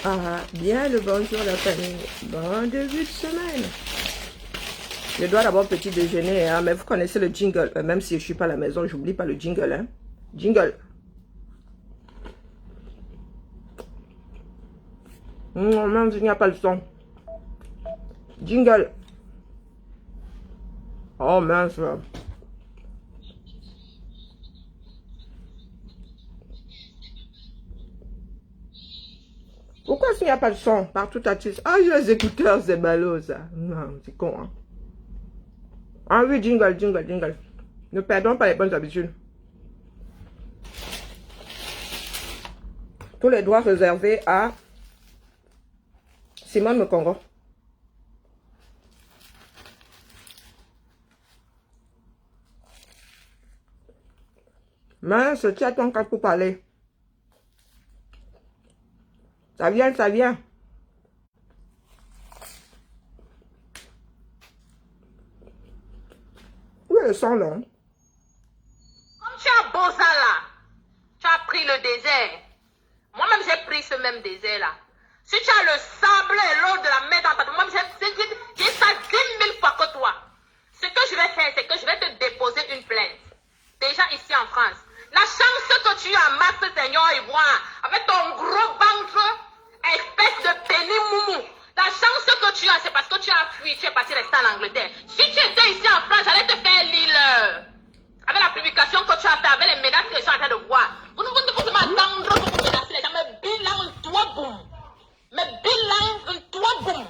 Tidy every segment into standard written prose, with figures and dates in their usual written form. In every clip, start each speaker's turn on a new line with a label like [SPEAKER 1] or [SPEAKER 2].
[SPEAKER 1] Ah, bien le bonjour la famille. Bon début de semaine. Je dois d'abord petit déjeuner, hein, mais vous connaissez le jingle. Même si je ne suis pas à la maison, j'oublie pas le jingle. Hein. Jingle. Même s'il n'y a pas le son. Jingle. Oh mince. Pourquoi s'il n'y a pas de son partout à titre? Ah, j'ai les écouteurs, c'est ballot ça. Non, c'est con. Hein. Ah oui, jingle, jingle, jingle. Ne perdons pas les bonnes habitudes. Tous les droits réservés à Simone Mekongo. Mince, tu as ton cas pour parler. Ça vient, ça vient. Où est le son là?
[SPEAKER 2] Comme tu as beau ça là, tu as pris le désert. Moi-même j'ai pris ce même désert là. Si tu as le sable et l'eau de la mer dans ta tête, moi-même j'ai ça 10 000 fois que toi. Ce que je vais faire, c'est que je vais te déposer une plainte. Déjà ici en France. La chance que tu as, Max Seigneur Ivoire, avec ton gros ventre, espèce de pénimoumou. La chance que tu as, c'est parce que tu as fui, tu es parti rester en Angleterre. Si tu étais ici en France, j'allais te faire l'île. Avec la publication que tu as fait, avec les médailles que je suis en train de voir. Vous ne pouvez pas attendre pour vous menacer les gens. Mais bilan, toi, boum. Mais bilan, toi, boum.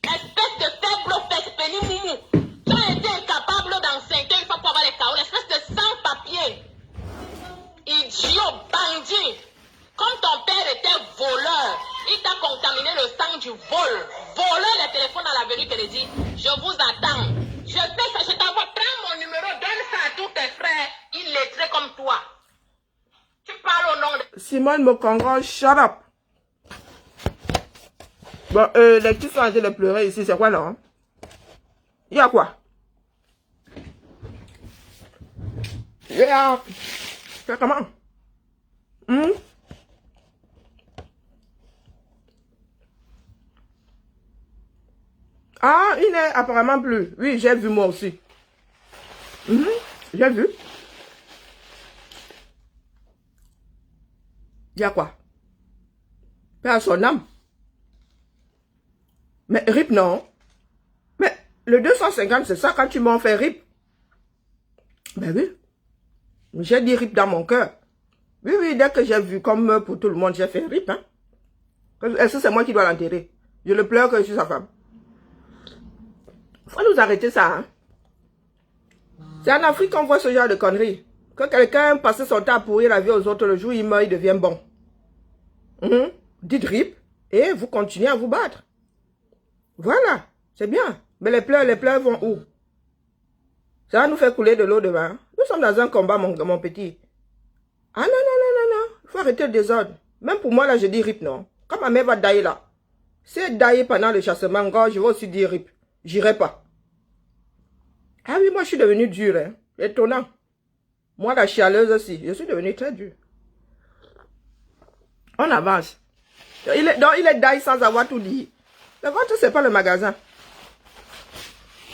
[SPEAKER 2] Espèce de faible fesse pénimoumou. Tu as été incapable d'enseigner une fois pour avoir les chaos. L'espèce de sans-papier. Idiot, bandit. Comme ton père était voleur, il t'a contaminé le sang du vol. Voleur les téléphones à l'avenue Kennedy. Je vous attends. Je fais ça, je t'envoie. Prends mon numéro, donne ça à tous tes frères illettrés comme toi. Tu parles au nom de...
[SPEAKER 1] Simone Mekongo, shut up. Bon, les petits sont en train de pleurer ici, c'est quoi là? Il y a quoi? C'est comment? Ah, il n'est apparemment plus. Oui, j'ai vu moi aussi. J'ai vu. Il y a quoi? Paix à son âme. Mais RIP, non. Mais le 250, c'est ça quand tu m'en fais RIP. Ben oui. J'ai dit RIP dans mon cœur. Oui, oui, dès que j'ai vu comme pour tout le monde, j'ai fait RIP. Hein. Est-ce que c'est moi qui dois l'enterrer? Je le pleure que je suis sa femme. Faut nous arrêter ça. Hein. C'est en Afrique qu'on voit ce genre de conneries. Que quelqu'un passe son temps à pourrir la vie aux autres, le jour où il meurt, il devient bon. Dites RIP et vous continuez à vous battre. Voilà, c'est bien. Mais les pleurs vont où? Ça va nous faire couler de l'eau demain. Nous sommes dans un combat, mon petit. Ah non, non, non, non, non. Il faut arrêter le désordre. Même pour moi, là, je dis RIP, non. Quand ma mère va dailler là, si elle daille pendant le chassement, je vais aussi dire RIP. J'irai pas. Ah oui, moi, je suis devenue dure. Hein. Étonnant. Moi, la chialeuse aussi. Je suis devenue très dure. On avance. Il est daille sans avoir tout dit. Le ventre, c'est pas le magasin.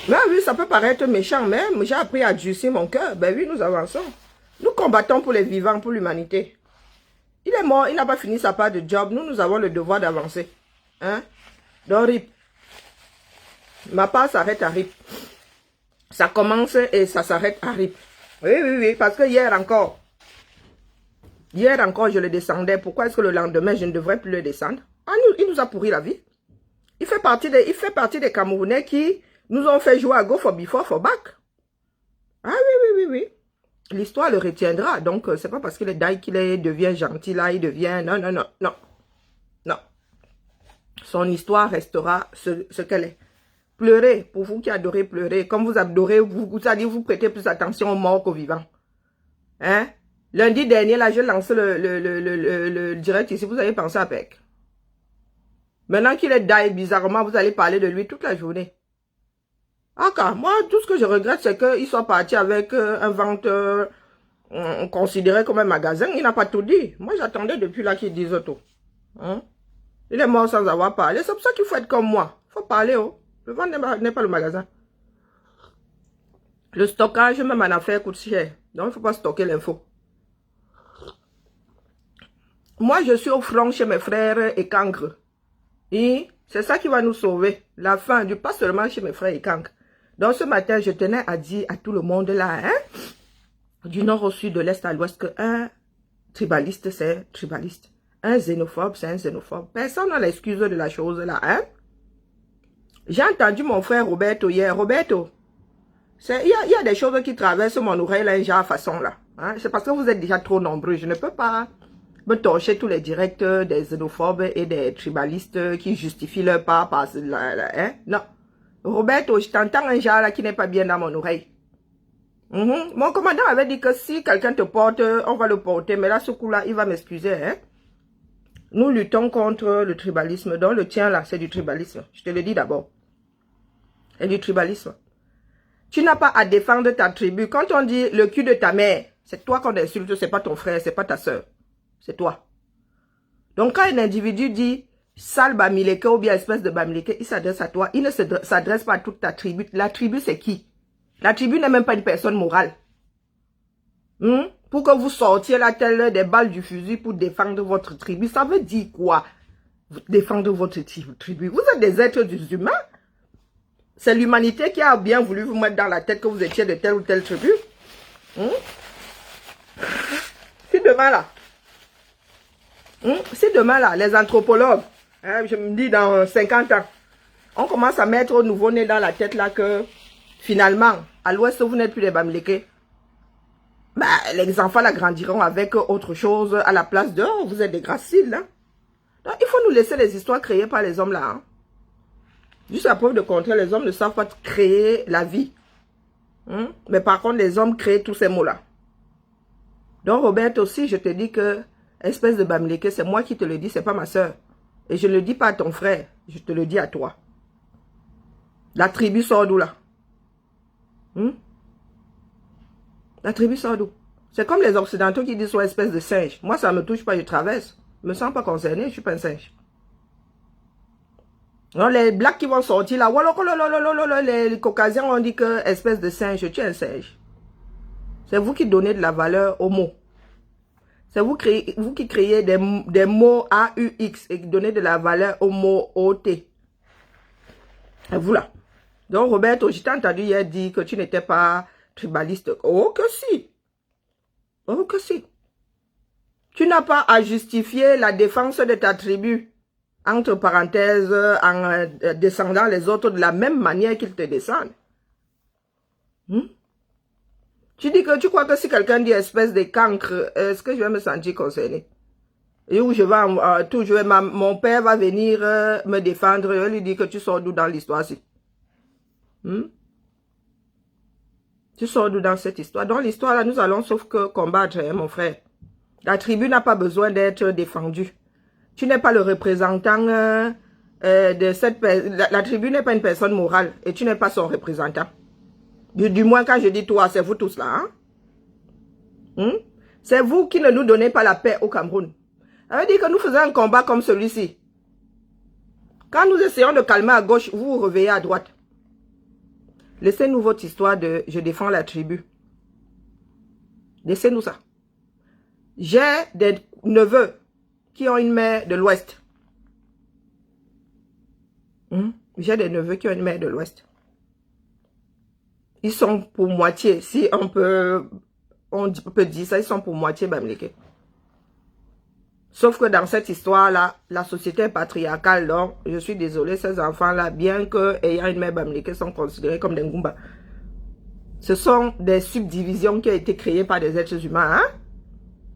[SPEAKER 1] Mais oui, ça peut paraître méchant, mais j'ai appris à durcir mon cœur. Ben oui, nous avançons. Nous combattons pour les vivants, pour l'humanité. Il est mort, il n'a pas fini sa part de job. Nous avons le devoir d'avancer. Hein? Donc, RIP. Ma part s'arrête à RIP. Ça commence et ça s'arrête à RIP. Oui, oui, oui, parce que hier encore, je le descendais. Pourquoi est-ce que le lendemain, je ne devrais plus le descendre? Ah, il nous a pourri la vie. Il fait partie des Camerounais qui nous ont fait jouer à Go for Before for Back. Ah oui, oui, oui, oui. L'histoire le retiendra. Donc, c'est pas parce qu'il est daille qu'il devient gentil, là, il devient... Non, non, non, non. Non. Son histoire restera ce qu'elle est. Pleurez, pour vous qui adorez pleurer. Comme vous adorez, vous allez vous prêter plus attention aux morts qu'aux vivants. Hein? Lundi dernier, là, je lance le direct ici. Vous avez pensé à Pec. Maintenant qu'il est daille, bizarrement, vous allez parler de lui toute la journée. Ah, moi, tout ce que je regrette, c'est qu'il soit parti avec un ventre considéré comme un magasin. Il n'a pas tout dit. Moi, j'attendais depuis là qu'il dise tout. Hein? Il est mort sans avoir parlé. C'est pour ça qu'il faut être comme moi. Il faut parler, oh. Le ventre n'est pas le magasin. Le stockage, même en affaires, coûte cher. Donc, il ne faut pas stocker l'info. Moi, je suis au front chez mes frères et cancres. Et c'est ça qui va nous sauver. La fin du pas seulement chez mes frères et cancres. Donc, ce matin, je tenais à dire à tout le monde là, hein, du nord au sud, de l'est à l'ouest, qu'un tribaliste, c'est tribaliste. Un xénophobe, c'est un xénophobe. Personne n'a l'excuse de la chose là, hein. J'ai entendu mon frère Roberto hier. Roberto, il y a des choses qui traversent mon oreille là, genre façon là. Hein? C'est parce que vous êtes déjà trop nombreux. Je ne peux pas me torcher tous les directs des xénophobes et des tribalistes qui justifient leur part par hein? Non. Roberto, je t'entends un genre là qui n'est pas bien dans mon oreille. Mon commandant avait dit que si quelqu'un te porte, on va le porter. Mais là, ce coup-là, il va m'excuser. Hein? Nous luttons contre le tribalisme. Donc le tien là, c'est du tribalisme. Je te le dis d'abord. C'est du tribalisme. Tu n'as pas à défendre ta tribu. Quand on dit le cul de ta mère, c'est toi qu'on insulte, c'est pas ton frère, c'est pas ta soeur. C'est toi. Donc quand un individu dit sale Bamileke ou bien espèce de Bamileke, il s'adresse à toi. Il ne s'adresse pas à toute ta tribu. La tribu, c'est qui? La tribu n'est même pas une personne morale. Pour que vous sortiez la telle des balles du fusil pour défendre votre tribu, ça veut dire quoi? Défendre votre tribu. Vous êtes des êtres humains. C'est l'humanité qui a bien voulu vous mettre dans la tête que vous étiez de telle ou telle tribu. Si demain là, les anthropologues, hein, je me dis dans 50 ans, on commence à mettre au nouveau-né dans la tête là que finalement, à l'ouest, vous n'êtes plus des Bamileke. Bah, les enfants là grandiront avec autre chose à la place de vous êtes des graciles. Hein? Donc, il faut nous laisser les histoires créées par les hommes là. Hein? Juste à preuve de contraire, les hommes ne savent pas créer la vie. Mais par contre, les hommes créent tous ces mots-là. Donc, Robert, aussi, je te dis que, espèce de Bamileke, c'est moi qui te le dis, c'est pas ma soeur. Et je ne le dis pas à ton frère, je te le dis à toi. La tribu sort d'où là? La tribu sort d'où? C'est comme les Occidentaux qui disent soit espèce de singe. Moi, ça ne me touche pas, je traverse. Je me sens pas concerné, je suis pas un singe. Non, les blacks qui vont sortir là, les caucasiens ont dit que espèce de singe, tu es un singe. C'est vous qui donnez de la valeur aux mots. C'est vous qui créez des mots AUX et qui donnez de la valeur aux mots OT. Et vous là. Donc Roberto, je t'ai entendu hier dire que tu n'étais pas tribaliste. Oh que si. Oh que si. Tu n'as pas à justifier la défense de ta tribu. Entre parenthèses, en descendant les autres de la même manière qu'ils te descendent. Tu dis que tu crois que si quelqu'un dit espèce de cancre, est-ce que je vais me sentir concerné? Et où je vais, toujours, mon père va venir me défendre et lui dire que tu sors d'où dans l'histoire-ci? Tu sors d'où dans cette histoire? Dans l'histoire, là, nous allons sauf que combattre, hein, mon frère. La tribu n'a pas besoin d'être défendue. Tu n'es pas le représentant de cette personne. La tribu n'est pas une personne morale et tu n'es pas son représentant. Du moins, quand je dis toi, c'est vous tous là. Hein? C'est vous qui ne nous donnez pas la paix au Cameroun. Ça veut dire que nous faisons un combat comme celui-ci. Quand nous essayons de calmer à gauche, vous vous réveillez à droite. Laissez-nous votre histoire de « je défends la tribu ». Laissez-nous ça. J'ai des neveux qui ont une mère de l'Ouest. J'ai des neveux qui ont une mère de l'Ouest. Ils sont pour moitié, si on peut dire ça, ils sont pour moitié Bamileke. Sauf que dans cette histoire-là, la société est patriarcale, donc je suis désolée, ces enfants-là, bien qu'ayant une mère Bamileke, sont considérés comme des Ngumba. Ce sont des subdivisions qui ont été créées par des êtres humains. Hein?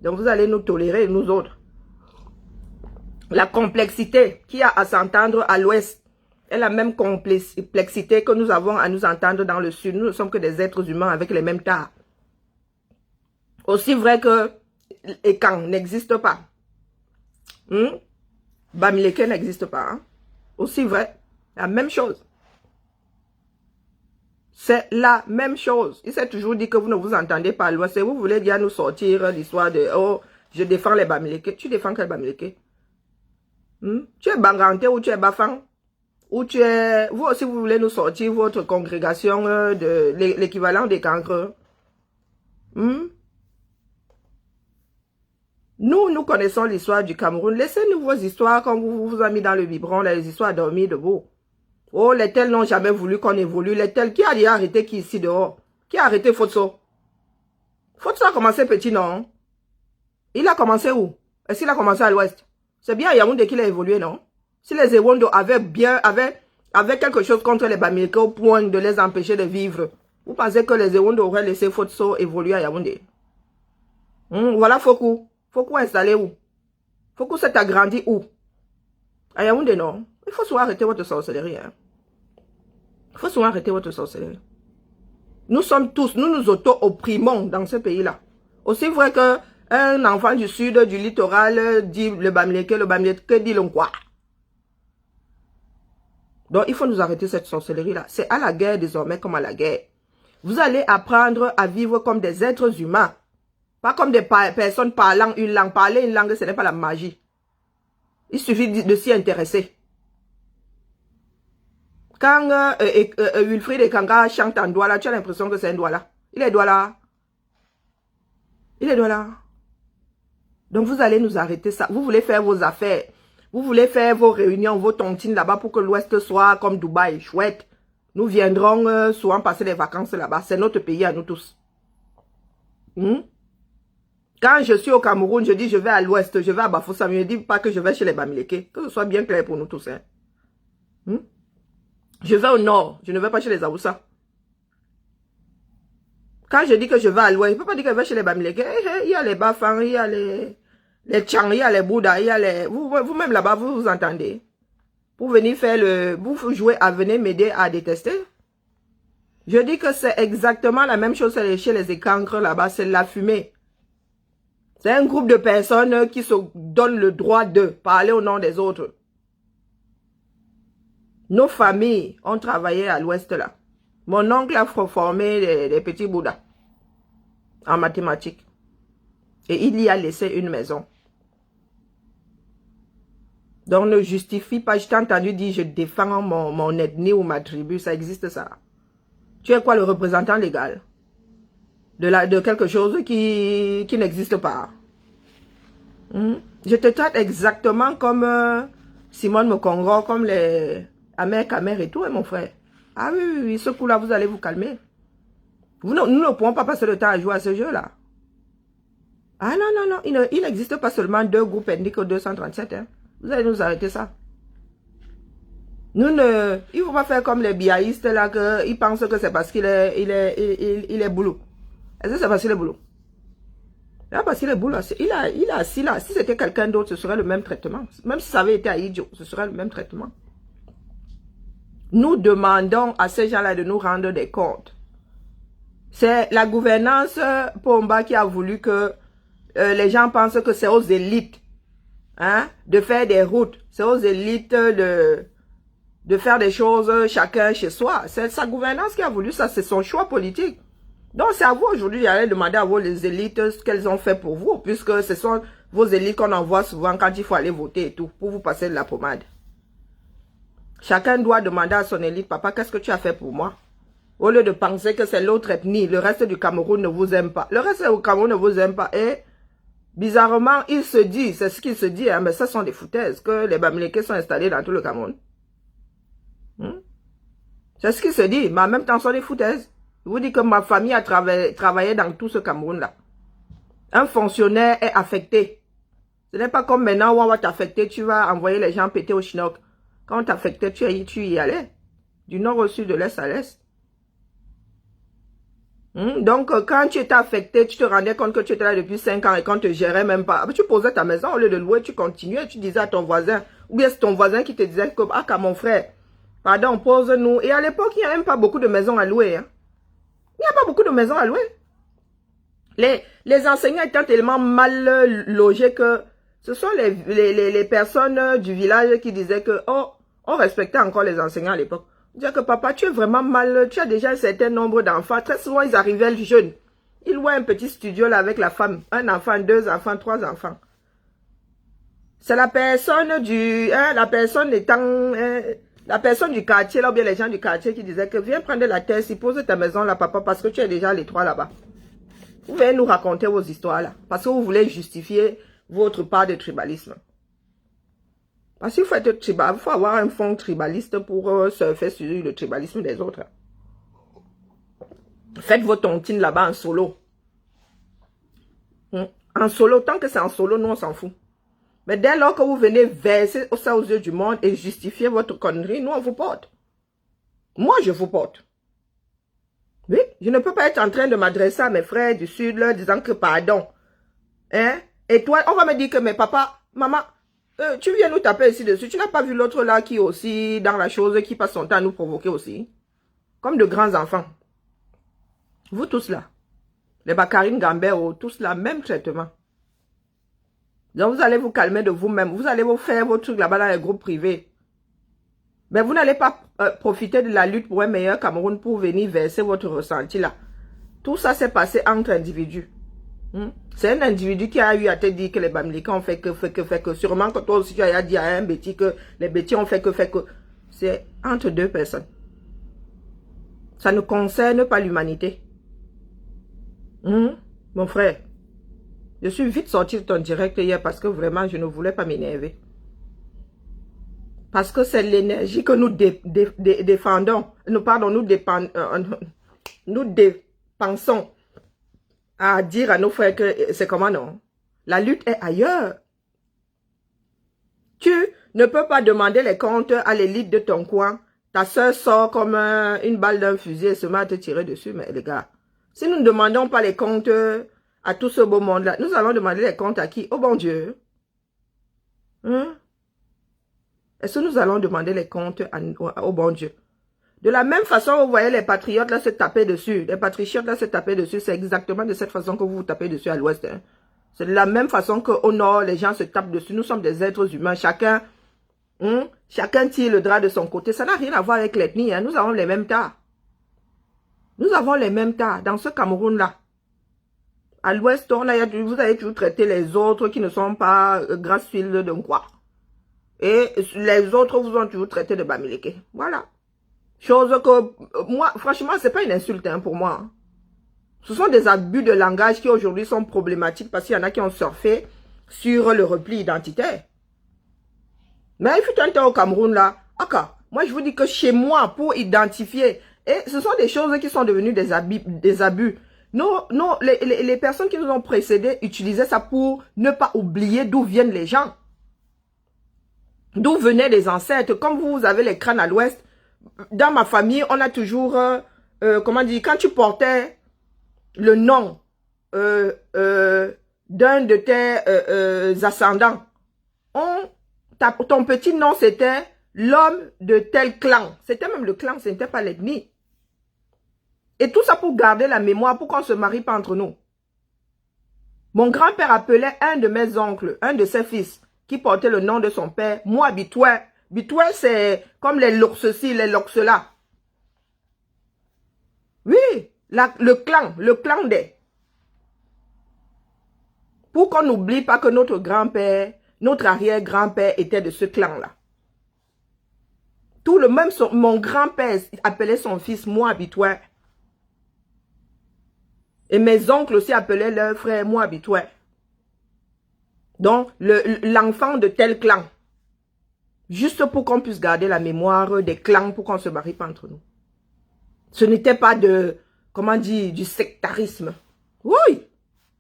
[SPEAKER 1] Donc vous allez nous tolérer, nous autres. La complexité qu'il y a à s'entendre à l'ouest est la même complexité que nous avons à nous entendre dans le sud. Nous ne sommes que des êtres humains avec les mêmes tares. Aussi vrai que Ekan n'existe pas. Bamileke n'existe pas. Hein? Aussi vrai. La même chose. C'est la même chose. Il s'est toujours dit que vous ne vous entendez pas à l'ouest. Vous voulez bien nous sortir l'histoire de « Oh, je défends les Bamileke ». Tu défends quel Bamileke? Tu es Banganté ou tu es Bafang? Ou tu es... Vous aussi, vous voulez nous sortir votre congrégation de l'équivalent des cancres. Nous connaissons l'histoire du Cameroun. Laissez-nous vos histoires comme vous avez mis dans le biberon, les histoires dormies debout. Oh, les tels n'ont jamais voulu qu'on évolue. Les tels, qui a déjà arrêté qui ici dehors? Qui a arrêté Fotso? Fotso a commencé petit, non? Il a commencé où? Est-ce qu'il a commencé à l'ouest? C'est bien à Yaoundé qu'il a évolué, non? Si les Ewondo avaient quelque chose contre les Bamileke au point de les empêcher de vivre, vous pensez que les Ewondo auraient laissé Fotso évoluer à Yaoundé? Voilà Fokou. Fokou installé où? Fokou s'est agrandi où? À Yaoundé, non? Il faut souvent arrêter votre sorcellerie. Hein? Il faut souvent arrêter votre sorcellerie. Nous sommes tous, nous nous auto-opprimons dans ce pays-là. Aussi vrai que un enfant du sud, du littoral, dit le Bamileke dit le quoi. Donc, il faut nous arrêter cette sorcellerie-là. C'est à la guerre désormais comme à la guerre. Vous allez apprendre à vivre comme des êtres humains. Pas comme des personnes parlant une langue. Parler une langue, ce n'est pas la magie. Il suffit de s'y intéresser. Quand Wilfried et Kanga chantent en Douala, tu as l'impression que c'est un Douala. Il est Douala. Il est Douala. Donc, vous allez nous arrêter ça. Vous voulez faire vos affaires. Vous voulez faire vos réunions, vos tontines là-bas pour que l'Ouest soit comme Dubaï, chouette. Nous viendrons souvent passer les vacances là-bas. C'est notre pays à nous tous. Quand je suis au Cameroun, je dis je vais à l'Ouest, je vais à Bafoussam. Je ne dis pas que je vais chez les Bamileke. Que ce soit bien clair pour nous tous. Hein. Je vais au Nord, je ne vais pas chez les Aoussa. Quand je dis que je vais à l'Ouest, je ne peux pas dire que je vais chez les Bamileke. Il y a les Bafang, il y a les Tchang, il y a les Bouddha, il y a les... Vous-même là-bas, vous entendez. Pour venir faire vous jouer à venir m'aider à détester. Je dis que c'est exactement la même chose chez les écancres là-bas, c'est la fumée. C'est un groupe de personnes qui se donnent le droit de parler au nom des autres. Nos familles ont travaillé à l'ouest là. Mon oncle a formé des petits Bouddhas en mathématiques. Et il y a laissé une maison. Donc ne justifie pas, je t'ai entendu dire je défends mon ethnie ou ma tribu, ça existe ça. Tu es quoi le représentant légal de quelque chose qui n'existe pas. Je te traite exactement comme Simone Mokongo, comme les Amer Kamer et tout, hein, mon frère. Ah oui, ce coup-là, vous allez vous calmer. Nous ne pourrons pas passer le temps à jouer à ce jeu-là. Ah non, il n'existe pas seulement 2 groupes ethniques 237. Hein. Vous allez nous arrêter ça. Il ne faut pas faire comme les biaïstes là, qu'ils pensent que c'est parce qu'il est boulot. Est-ce que c'est parce qu'il est boulot? Là, parce qu'il est boulot, il est assis là. Si c'était quelqu'un d'autre, ce serait le même traitement. Même si ça avait été à Idio, ce serait le même traitement. Nous demandons à ces gens-là de nous rendre des comptes. C'est la gouvernance Pomba qui a voulu que les gens pensent que c'est aux élites de faire des routes. C'est aux élites de faire des choses chacun chez soi. C'est sa gouvernance qui a voulu ça. C'est son choix politique. Donc, c'est à vous aujourd'hui d'aller demander à vos élites ce qu'elles ont fait pour vous. Puisque ce sont vos élites qu'on envoie souvent quand il faut aller voter et tout. Pour vous passer de la pommade. Chacun doit demander à son élite, papa, qu'est-ce que tu as fait pour moi? Au lieu de penser que c'est l'autre ethnie, le reste du Cameroun ne vous aime pas. Le reste du Cameroun ne vous aime pas. Et bizarrement, il se dit, c'est ce qu'il se dit, hein, mais ça sont des foutaises, que les Bamileke sont installés dans tout le Cameroun. C'est ce qu'il se dit, mais en même temps, ce sont des foutaises. Je vous dis que ma famille a travaillé dans tout ce Cameroun-là. Un fonctionnaire est affecté. Ce n'est pas comme maintenant où on va t'affecter, tu vas envoyer les gens péter au chinook. Quand on t'affectait, tu y allais. Du nord au sud, de l'est à l'est. Donc, quand tu étais affecté, tu te rendais compte que tu étais là depuis 5 ans et qu'on te gérait même pas. Tu posais ta maison, au lieu de louer, tu continuais, tu disais à ton voisin, ou bien c'est ton voisin qui te disait que, ah, mon frère, pardon, pose-nous. Et à l'époque, il n'y a même pas beaucoup de maisons à louer. Hein. Il n'y a pas beaucoup de maisons à louer. Les enseignants étant tellement mal logés que ce sont les personnes du village qui disaient que, oh, on respectait encore les enseignants à l'époque. Dire que papa, tu es vraiment mal, tu as déjà un certain nombre d'enfants. Très souvent, ils arrivaient jeunes. Ils louaient un petit studio là avec la femme. Un enfant, 2 enfants, 3 enfants. C'est la personne du... la personne étant... la personne du quartier, là, ou bien les gens du quartier qui disaient que viens prendre la terre, si pose ta maison là, papa, parce que tu es déjà les trois là-bas. Vous venez nous raconter vos histoires là, parce que vous voulez justifier votre part de tribalisme. Parce qu'il faut être tribal, il faut avoir un fond tribaliste pour surfer sur le tribalisme des autres. Faites vos tontines là-bas en solo. En solo, tant que c'est en solo, nous on s'en fout. Mais dès lors que vous venez verser ça aux yeux du monde et justifier votre connerie, nous on vous porte. Moi je vous porte. Oui, je ne peux pas être en train de m'adresser à mes frères du Sud leur disant que pardon. Hein? Et toi, on va me dire que mais papa, maman, tu viens nous taper ici dessus. Tu n'as pas vu l'autre là qui est aussi dans la chose, qui passe son temps à nous provoquer aussi. Comme de grands enfants. Vous tous là. Les Bakarine Gambero, tous là, même traitement. Donc vous allez vous calmer de vous-même. Vous allez vous faire vos trucs là-bas dans les groupes privés. Mais vous n'allez pas profiter de la lutte pour un meilleur Cameroun pour venir verser votre ressenti là. Tout ça s'est passé entre individus. C'est un individu qui a eu à te dire que les Bamileke ont fait que. Sûrement que toi aussi tu as dit à un bêtis que les bêtis ont fait que. C'est entre deux personnes. Ça ne concerne pas l'humanité. Mon frère, je suis vite sorti de ton direct hier parce que vraiment je ne voulais pas m'énerver. Parce que c'est l'énergie que nous défendons. Nous dépensons à dire à nos frères que c'est comment non. La lutte est ailleurs. Tu ne peux pas demander les comptes à l'élite de ton coin. Ta soeur sort comme une balle d'un fusil et se met à te tirer dessus. Mais les gars, si nous ne demandons pas les comptes à tout ce beau monde-là, nous allons demander les comptes à qui? Au bon Dieu. Est-ce que nous allons demander les comptes au bon Dieu? De la même façon, vous voyez les patriotes là se taper dessus. Les patriotes là se taper dessus. C'est exactement de cette façon que vous vous tapez dessus à l'ouest. Hein. C'est de la même façon qu'au nord, les gens se tapent dessus. Nous sommes des êtres humains. Chacun tire le drap de son côté. Ça n'a rien à voir avec l'ethnie. Hein. Nous avons les mêmes tas. Nous avons les mêmes tas dans ce Cameroun-là. À l'ouest, vous avez toujours traité les autres qui ne sont pas grasse-fil de quoi. Et les autres vous ont toujours traité de Bamileke. Voilà. Chose que, moi, franchement, c'est pas une insulte hein, pour moi. Ce sont des abus de langage qui aujourd'hui sont problématiques parce qu'il y en a qui ont surfé sur le repli identitaire. Mais il fut un temps au Cameroun là. Moi, je vous dis que chez moi, pour identifier, et ce sont des choses qui sont devenues des abus. Les personnes qui nous ont précédés utilisaient ça pour ne pas oublier d'où viennent les gens. D'où venaient les ancêtres. Comme vous avez les crânes à l'ouest, dans ma famille, on a toujours, comment dire, quand tu portais le nom d'un de tes ascendants, ton petit nom, c'était l'homme de tel clan. C'était même le clan, ce n'était pas l'ethnie. Et tout ça pour garder la mémoire, pour qu'on ne se marie pas entre nous. Mon grand-père appelait un de mes oncles, un de ses fils, qui portait le nom de son père, moi, Bitoué. Bitoué, c'est comme les lox-ci, les lox-là. Oui, le clan des. Pour qu'on n'oublie pas que notre grand-père, notre arrière-grand-père était de ce clan-là. Tout le même, mon grand-père appelait son fils, moi, Bitoué. Et mes oncles aussi appelaient leur frère, moi, Bitoué. Donc, l'enfant de tel clan. Juste pour qu'on puisse garder la mémoire des clans, pour qu'on ne se marie pas entre nous. Ce n'était pas de, comment dire, du sectarisme. Oui,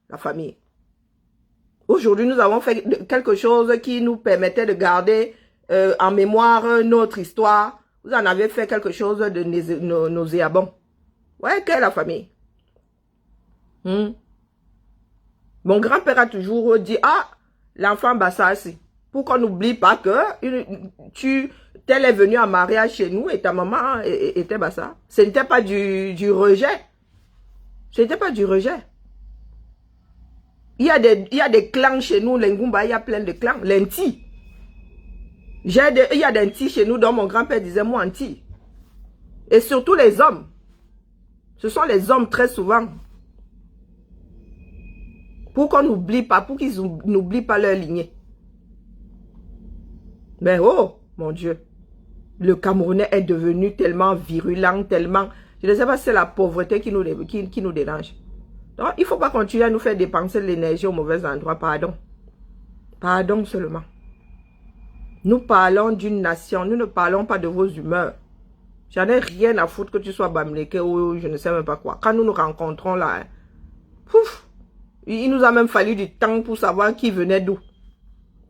[SPEAKER 1] la famille. Aujourd'hui, nous avons fait quelque chose qui nous permettait de garder en mémoire notre histoire. Vous en avez fait quelque chose de nauséabond. Ouais, quelle est la famille? Mon grand-père a toujours dit, l'enfant Bassassi. Pour qu'on n'oublie pas que tel est venu en mariage chez nous et ta maman était Bassa. Ce n'était pas du rejet. Ce n'était pas du rejet. Il y a des clans chez nous, les Ngumba, il y a plein de clans. L'Enti. Il y a des Nti chez nous dont mon grand-père disait moi Nti. Et surtout les hommes. Ce sont les hommes très souvent. Pour qu'on n'oublie pas, pour qu'ils n'oublient pas leur lignée. Mais oh, mon Dieu. Le Camerounais est devenu tellement virulent, tellement... Je ne sais pas si c'est la pauvreté qui nous dérange. Donc, il ne faut pas continuer à nous faire dépenser de l'énergie au mauvais endroit. Pardon. Pardon seulement. Nous parlons d'une nation. Nous ne parlons pas de vos humeurs. J'en ai rien à foutre que tu sois Bamileke ou je ne sais même pas quoi. Quand nous nous rencontrons là, pouf, il nous a même fallu du temps pour savoir qui venait d'où.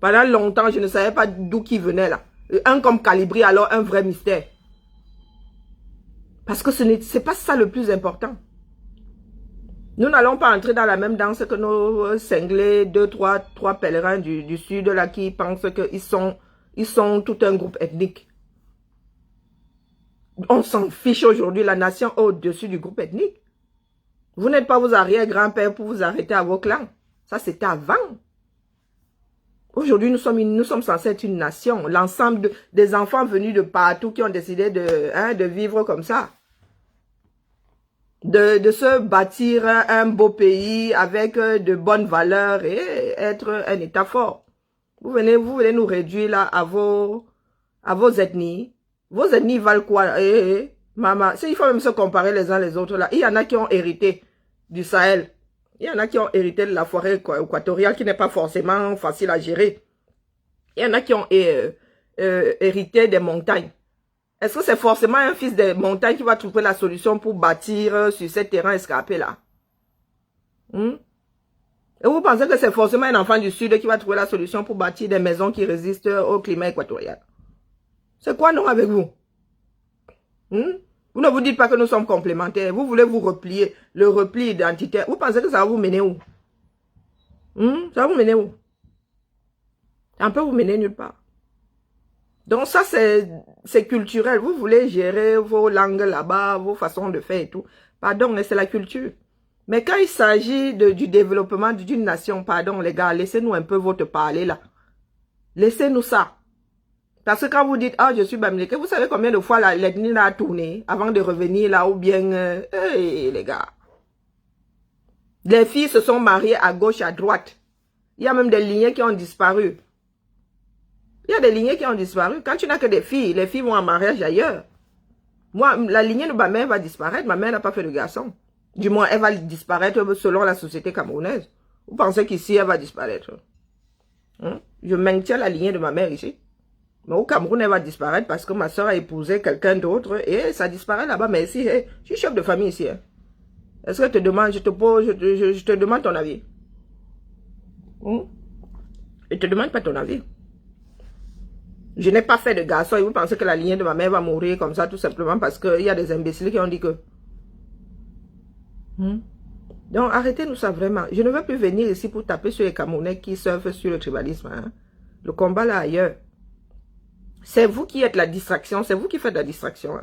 [SPEAKER 1] Pendant longtemps, je ne savais pas d'où qui venait là. Un comme Calibri, alors un vrai mystère. Parce que ce n'est pas ça le plus important. Nous n'allons pas entrer dans la même danse que nos cinglés, trois pèlerins du sud là qui pensent qu'ils sont tout un groupe ethnique. On s'en fiche aujourd'hui, la nation est au-dessus du groupe ethnique. Vous n'êtes pas vos arrière-grands-pères pour vous arrêter à vos clans. Ça, c'était avant. Aujourd'hui, nous sommes censés être une nation. L'ensemble des enfants venus de partout qui ont décidé de vivre comme ça. De se bâtir un beau pays avec de bonnes valeurs et être un État fort. Vous venez nous réduire là à vos ethnies. Vos ethnies valent quoi? Maman, il faut même se comparer les uns les autres là. Il y en a qui ont hérité du Sahel. Il y en a qui ont hérité de la forêt équatoriale qui n'est pas forcément facile à gérer. Il y en a qui ont hérité des montagnes. Est-ce que c'est forcément un fils des montagnes qui va trouver la solution pour bâtir sur ces terrains escarpés là? Et vous pensez que c'est forcément un enfant du sud qui va trouver la solution pour bâtir des maisons qui résistent au climat équatorial? C'est quoi non avec vous? Vous ne vous dites pas que nous sommes complémentaires. Vous voulez vous replier, le repli identitaire. Vous pensez que ça va vous mener où? Ça va vous mener où? Ça peut vous mener nulle part. Donc ça, c'est culturel. Vous voulez gérer vos langues là-bas, vos façons de faire et tout. Pardon, mais c'est la culture. Mais quand il s'agit du développement d'une nation, pardon les gars, laissez-nous un peu votre parler là. Laissez-nous ça. Parce que quand vous dites, ah, je suis Bamileke, vous savez combien de fois l'ethnie a tourné avant de revenir là, ou bien, les gars. Les filles se sont mariées à gauche, à droite. Il y a même des lignées qui ont disparu. Il y a des lignées qui ont disparu. Quand tu n'as que des filles, les filles vont en mariage ailleurs. Moi, la lignée de ma mère va disparaître. Ma mère n'a pas fait de garçon. Du moins, elle va disparaître selon la société camerounaise. Vous pensez qu'ici, elle va disparaître? Je maintiens la lignée de ma mère ici. Mais au Cameroun, elle va disparaître parce que ma soeur a épousé quelqu'un d'autre et ça disparaît là-bas. Mais ici, je suis chef de famille ici. Est-ce que je te demande, je te demande ton avis? Je te demande pas ton avis. Je n'ai pas fait de garçon et vous pensez que la lignée de ma mère va mourir comme ça tout simplement parce qu'il y a des imbéciles qui ont dit que... Donc arrêtez-nous ça vraiment. Je ne veux plus venir ici pour taper sur les Camerounais qui surfent sur le tribalisme. Le combat là ailleurs. C'est vous qui êtes la distraction, c'est vous qui faites la distraction.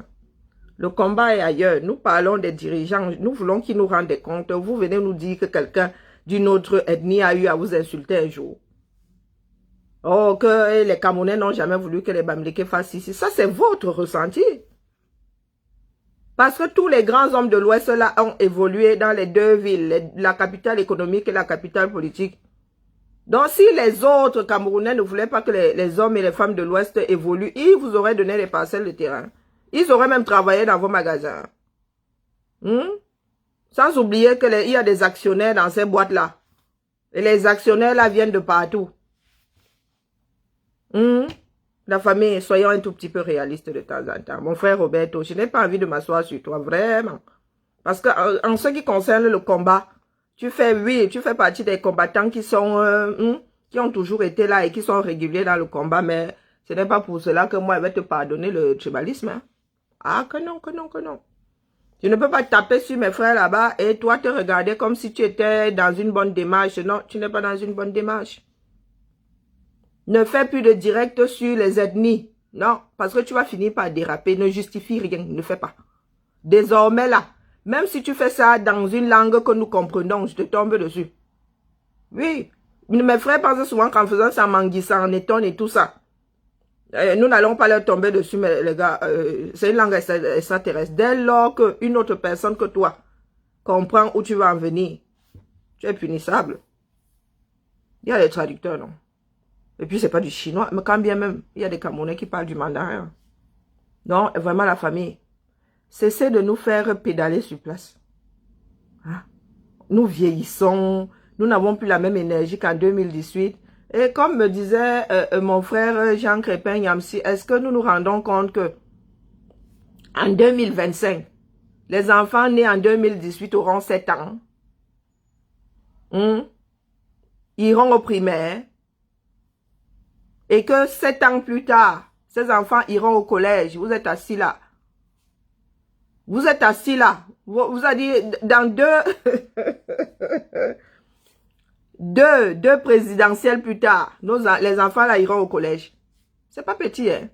[SPEAKER 1] Le combat est ailleurs. Nous parlons des dirigeants, nous voulons qu'ils nous rendent des comptes. Vous venez nous dire que quelqu'un d'une autre ethnie a eu à vous insulter un jour. Oh, que les Camerounais n'ont jamais voulu que les Bamileke fassent ici. Ça, c'est votre ressenti. Parce que tous les grands hommes de l'Ouest là ont évolué dans les deux villes, la capitale économique et la capitale politique. Donc, si les autres Camerounais ne voulaient pas que les hommes et les femmes de l'Ouest évoluent, ils vous auraient donné des parcelles de terrain. Ils auraient même travaillé dans vos magasins. Sans oublier qu'il y a des actionnaires dans ces boîtes-là. Et les actionnaires là viennent de partout. La famille, soyons un tout petit peu réalistes de temps en temps. Mon frère Roberto, je n'ai pas envie de m'asseoir sur toi, vraiment. Parce que en ce qui concerne le combat, tu fais partie des combattants qui sont, qui ont toujours été là et qui sont réguliers dans le combat, mais ce n'est pas pour cela que moi, je vais te pardonner le tribalisme. Ah, que non, que non, que non. Je ne peux pas taper sur mes frères là-bas et toi te regarder comme si tu étais dans une bonne démarche. Non, tu n'es pas dans une bonne démarche. Ne fais plus de direct sur les ethnies. Non, parce que tu vas finir par déraper. Ne justifie rien, ne fais pas. Désormais là, même si tu fais ça dans une langue que nous comprenons, je te tombe dessus. Oui, mes frères pensent souvent qu'en faisant ça, en manguissant, en étonne et tout ça, nous n'allons pas leur tomber dessus, mais les gars, c'est une langue extraterrestre. Dès lors qu'une autre personne que toi comprend où tu vas en venir, tu es punissable. Il y a les traducteurs, non? Et puis, c'est pas du chinois. Mais quand bien même, il y a des Camerounais qui parlent du mandarin. Non, vraiment, la famille. Cessez de nous faire pédaler sur place. Hein? Nous vieillissons. Nous n'avons plus la même énergie qu'en 2018. Et comme me disait mon frère Jean Crépin Yamsi, est-ce que nous nous rendons compte que en 2025, les enfants nés en 2018 auront 7 ans, iront au primaire, et que 7 ans plus tard, ces enfants iront au collège. Vous êtes assis là. Vous êtes assis là. Vous avez dit, dans deux présidentielles plus tard, les enfants là iront au collège. C'est pas petit, hein.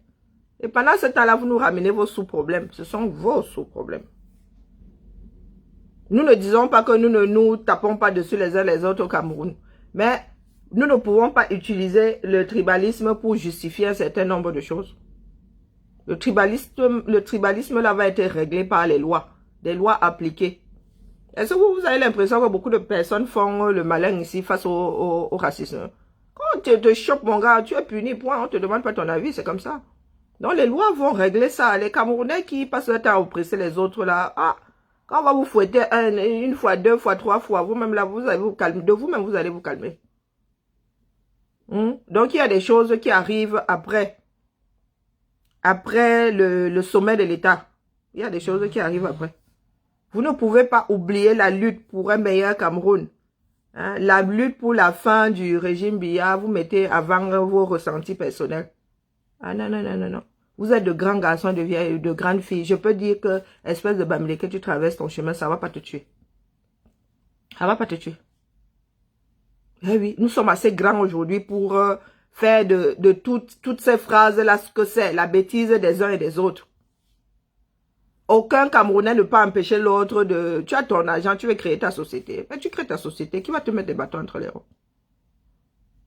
[SPEAKER 1] Et pendant ce temps-là, vous nous ramenez vos sous-problèmes. Ce sont vos sous-problèmes. Nous ne disons pas que nous ne nous tapons pas dessus les uns les autres au Cameroun. Mais nous ne pouvons pas utiliser le tribalisme pour justifier un certain nombre de choses. Le tribalisme là va être réglé par les lois. Des lois appliquées. Est-ce que vous avez l'impression que beaucoup de personnes font le malin ici face au racisme? Quand tu te chopes, mon gars, tu es puni, point. On ne te demande pas ton avis, c'est comme ça. Donc les lois vont régler ça. Les Camerounais qui passent le temps à oppresser les autres là, quand on va vous fouetter une fois, 2 fois, 3 fois, vous-même là, vous allez vous calmer. De vous-même, vous allez vous calmer. Donc il y a des choses qui arrivent après. Après le sommet de l'État. Il y a des choses qui arrivent après. Vous ne pouvez pas oublier la lutte pour un meilleur Cameroun. Hein? La lutte pour la fin du régime Biya, vous mettez avant vos ressentis personnels. Ah non, non, non, non, non. Vous êtes de grands garçons, de grandes filles. Je peux dire que, espèce de bamilé, que tu traverses ton chemin, ça ne va pas te tuer. Ça ne va pas te tuer. Eh oui, nous sommes assez grands aujourd'hui pour faire de toutes ces phrases-là ce que c'est, la bêtise des uns et des autres. Aucun Camerounais ne peut empêcher l'autre de... Tu as ton argent, tu veux créer ta société. Mais tu crées ta société, qui va te mettre des bâtons entre les roues?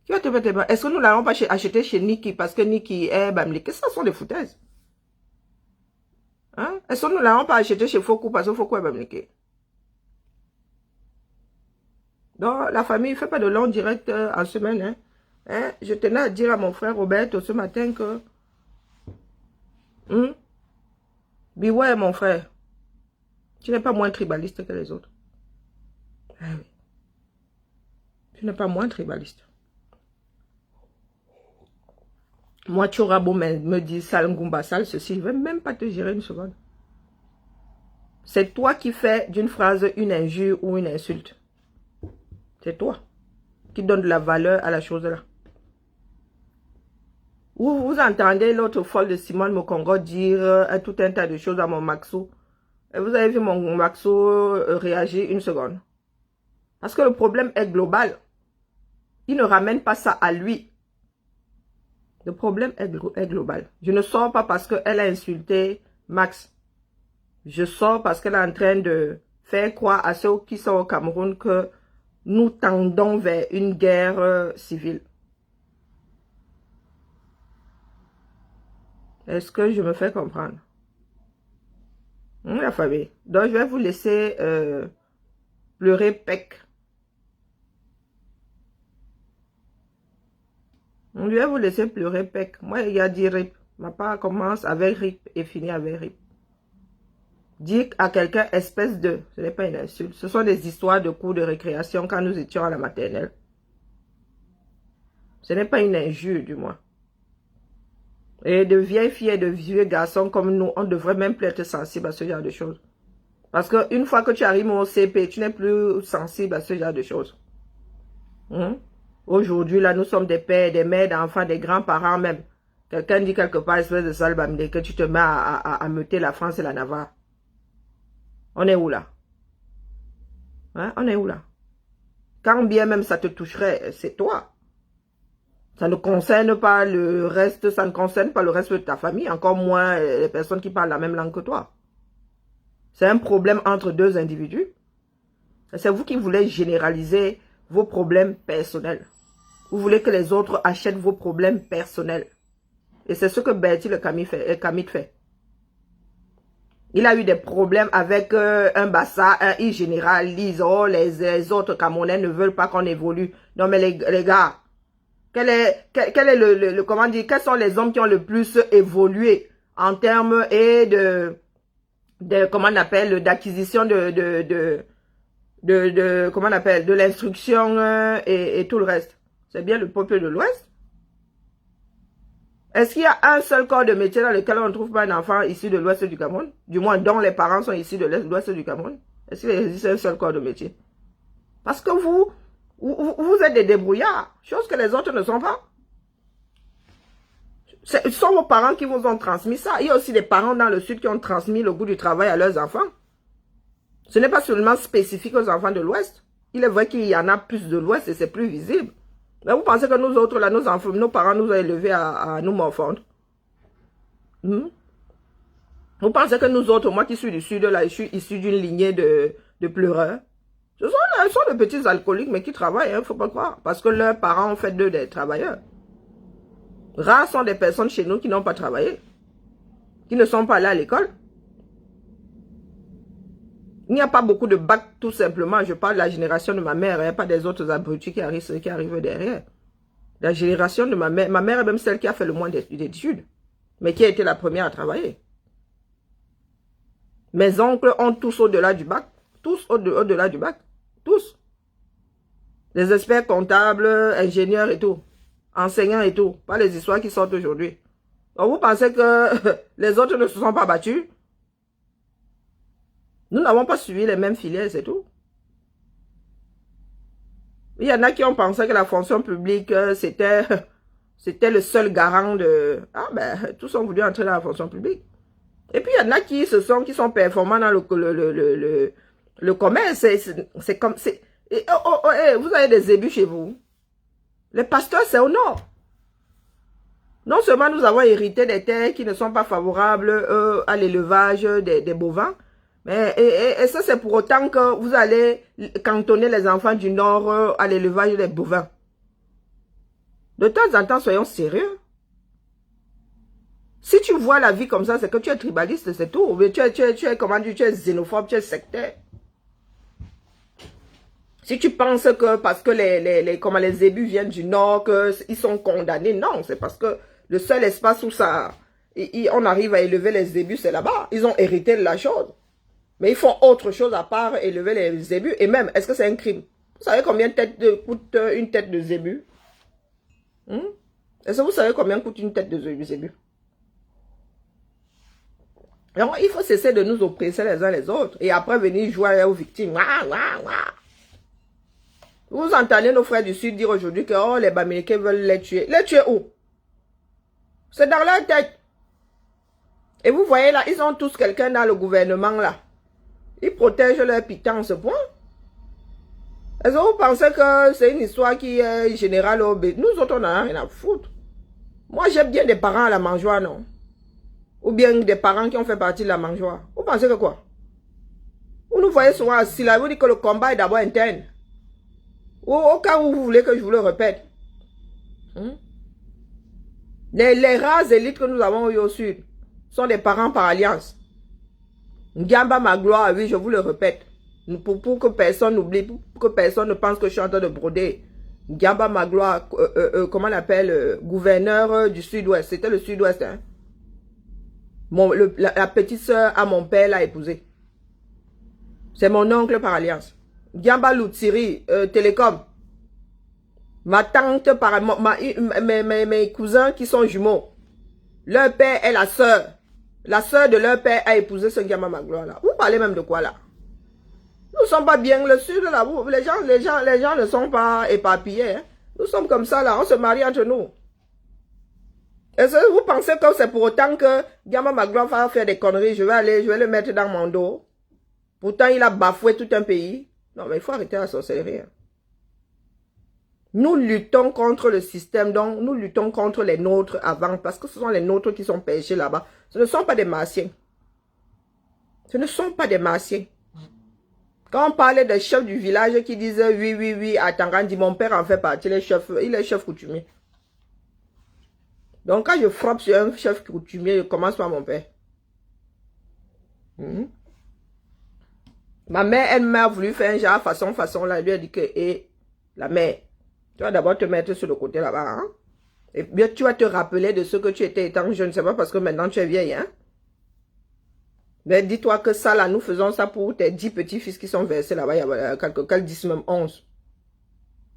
[SPEAKER 1] Qui va te mettre des bâtons? Est-ce que nous l'avons pas acheté chez Niki parce que Niki est bamilé? Qu'est-ce que ça sont des foutaises? Hein? Est-ce que nous l'avons pas acheté chez Fokou parce que Fokou est bamilé? Donc, la famille ne fait pas de long direct en semaine. Hein? Je tenais à dire à mon frère Roberto ce matin que... Beware, mon frère. Tu n'es pas moins tribaliste que les autres. Ah oui. Tu n'es pas moins tribaliste. Moi, tu auras beau me dire sale Ngumba, sale ceci, je ne vais même pas te gérer une seconde. C'est toi qui fais d'une phrase une injure ou une insulte. C'est toi qui donne de la valeur à la chose là. Vous entendez l'autre folle de Simone Mokongo dire tout un tas de choses à mon Maxo. Et vous avez vu mon Maxo réagir une seconde. Parce que le problème est global. Il ne ramène pas ça à lui. Le problème est global. Je ne sors pas parce qu'elle a insulté Max. Je sors parce qu'elle est en train de faire croire à ceux qui sont au Cameroun que nous tendons vers une guerre civile. Est-ce que je me fais comprendre? La famille. Donc, je vais vous laisser pleurer pec. Je vais vous laisser pleurer pec. Moi, il y a dit rip. Ma part commence avec rip et finit avec rip. Dire à quelqu'un espèce de... Ce n'est pas une insulte. Ce sont des histoires de cours de récréation quand nous étions à la maternelle. Ce n'est pas une injure, du moins. Et de vieilles filles et de vieux garçons comme nous, on ne devrait même plus être sensible à ce genre de choses. Parce qu'une fois que tu arrives au CP, tu n'es plus sensible à ce genre de choses. Aujourd'hui, là, nous sommes des pères, des mères, d'enfants, des grands-parents même. Quelqu'un dit quelque part, espèce de salbamdé, que tu te mets à meuter la France et la Navarre. On est où là? On est où là? Quand bien même ça te toucherait, c'est toi. Ça ne concerne pas le reste, ça ne concerne pas le reste de ta famille, encore moins les personnes qui parlent la même langue que toi. C'est un problème entre deux individus. C'est vous qui voulez généraliser vos problèmes personnels. Vous voulez que les autres achètent vos problèmes personnels. Et c'est ce que Bertie le Camit fait. Il a eu des problèmes avec un Bassa, il généralise, oh, les autres Camerounais ne veulent pas qu'on évolue. Non mais les gars, quel est comment dire, quels sont les hommes qui ont le plus évolué en termes et comment on appelle, d'acquisition comment on appelle, de l'instruction et tout le reste. C'est bien le peuple de l'Ouest. Est-ce qu'il y a un seul corps de métier dans lequel on ne trouve pas un enfant issu de l'Ouest du Cameroun? Du moins, dont les parents sont issus de l'Ouest du Cameroun? Est-ce qu'il existe un seul corps de métier? Parce que vous êtes des débrouillards, chose que les autres ne sont pas. Ce sont vos parents qui vous ont transmis ça. Il y a aussi des parents dans le Sud qui ont transmis le goût du travail à leurs enfants. Ce n'est pas seulement spécifique aux enfants de l'Ouest. Il est vrai qu'il y en a plus de l'Ouest et c'est plus visible. Mais vous pensez que nous autres, là, nos enfants, nos parents nous ont élevés à nous morfondre? Vous pensez que nous autres, moi qui suis du Sud, là, je suis issu d'une lignée de pleureurs? Ce sont de petits alcooliques, mais qui travaillent, il ne faut pas croire. Parce que leurs parents ont fait d'eux des travailleurs. Rares sont des personnes chez nous qui n'ont pas travaillé, qui ne sont pas allées à l'école. Il n'y a pas beaucoup de bacs, tout simplement. Je parle de la génération de ma mère, il n'y a pas des autres abrutis qui arrivent derrière. La génération de ma mère est même celle qui a fait le moins d'études, mais qui a été la première à travailler. Mes oncles ont tous au-delà du bac, tous au-delà du bac, tous. Les experts comptables, ingénieurs et tout. Enseignants et tout, pas les histoires qui sortent aujourd'hui. Donc vous pensez que les autres ne se sont pas battus? Nous n'avons pas suivi les mêmes filières, c'est tout. Il y en a qui ont pensé que la fonction publique, c'était le seul garant de... Ah ben, tous ont voulu entrer dans la fonction publique. Et puis il y en a qui sont performants dans le commerce. C'est comme... vous avez des ébus chez vous. Les pasteurs, c'est au nord. Non seulement nous avons hérité des terres qui ne sont pas favorables à l'élevage des bovins, mais et ça c'est pour autant que vous allez cantonner les enfants du nord à l'élevage des bovins. De temps en temps, soyons sérieux. Si tu vois la vie comme ça, c'est que tu es tribaliste, c'est tout. Tu es, comment dire, tu es xénophobe, tu es sectaire. Si tu penses que parce que les ébus viennent du nord, qu'ils sont condamnés, non, c'est parce que le seul espace où on arrive à élever les zébus, c'est là-bas. Ils ont hérité de la chose. Mais ils font autre chose à part élever les zébus. Et même, est-ce que c'est un crime? Vous savez combien coûte une tête de zébu? Est-ce que vous savez combien coûte une tête de zébu? Alors, il faut cesser de nous oppresser les uns les autres. Et après venir jouer aux victimes. Vous entendez nos frères du Sud dire aujourd'hui que oh, les Bamileke veulent les tuer. Les tuer où? C'est dans leur tête. Et vous voyez là, ils ont tous quelqu'un dans le gouvernement là. Ils protègent leur pitance, point. Est-ce que vous pensez que c'est une histoire qui est générale au B? Nous autres, on n'en a rien à foutre. Moi, j'aime bien des parents à la mangeoire, non? Ou bien des parents qui ont fait partie de la mangeoire. Vous pensez que quoi? Vous nous voyez souvent assis là, vous dites que le combat est d'abord interne. Ou au cas où vous voulez que je vous le répète. Les rares élites que nous avons eu au Sud sont des parents par alliance. Ngamba Magloire, oui, je vous le répète. Pour que personne n'oublie, pour que personne ne pense que je suis en train de broder. Ngamba Magloire, comment on l'appelle, gouverneur du Sud-Ouest. C'était le Sud-Ouest, hein. La petite sœur à mon père l'a épousé. C'est mon oncle par alliance. Ngamba Loutiri, Télécom. Ma tante, mes cousins qui sont jumeaux. Leur père est la sœur. La sœur de leur père a épousé ce Ngamba Magloire là. Vous parlez même de quoi là? Nous ne sommes pas bien le Sud là. Les gens ne sont pas éparpillés. Hein. Nous sommes comme ça là. On se marie entre nous. Est-ce que vous pensez que c'est pour autant que Ngamba Magloire va faire des conneries? Je vais le mettre dans mon dos. Pourtant, il a bafoué tout un pays. Non, mais il faut arrêter la sorcellerie. Hein. Nous luttons contre le système, donc nous luttons contre les nôtres avant, parce que ce sont les nôtres qui sont pêchés là-bas. Ce ne sont pas des martiens. Ce ne sont pas des martiens. Quand on parlait des chefs du village qui disaient oui, à Tangandi, mon père en fait partie, il est chef coutumier. Donc quand je frappe sur un chef coutumier, je commence par mon père. Ma mère, elle m'a voulu faire un genre façon là, elle lui a dit que, la mère, Tu vas d'abord te mettre sur le côté là-bas. Hein? Et bien, tu vas te rappeler de ce que tu étais étant jeune. C'est pas parce que maintenant tu es vieille. Hein? Mais dis-toi que ça, là, nous faisons ça pour tes 10 petits-fils qui sont versés là-bas. Il y a quelques 10, même 11.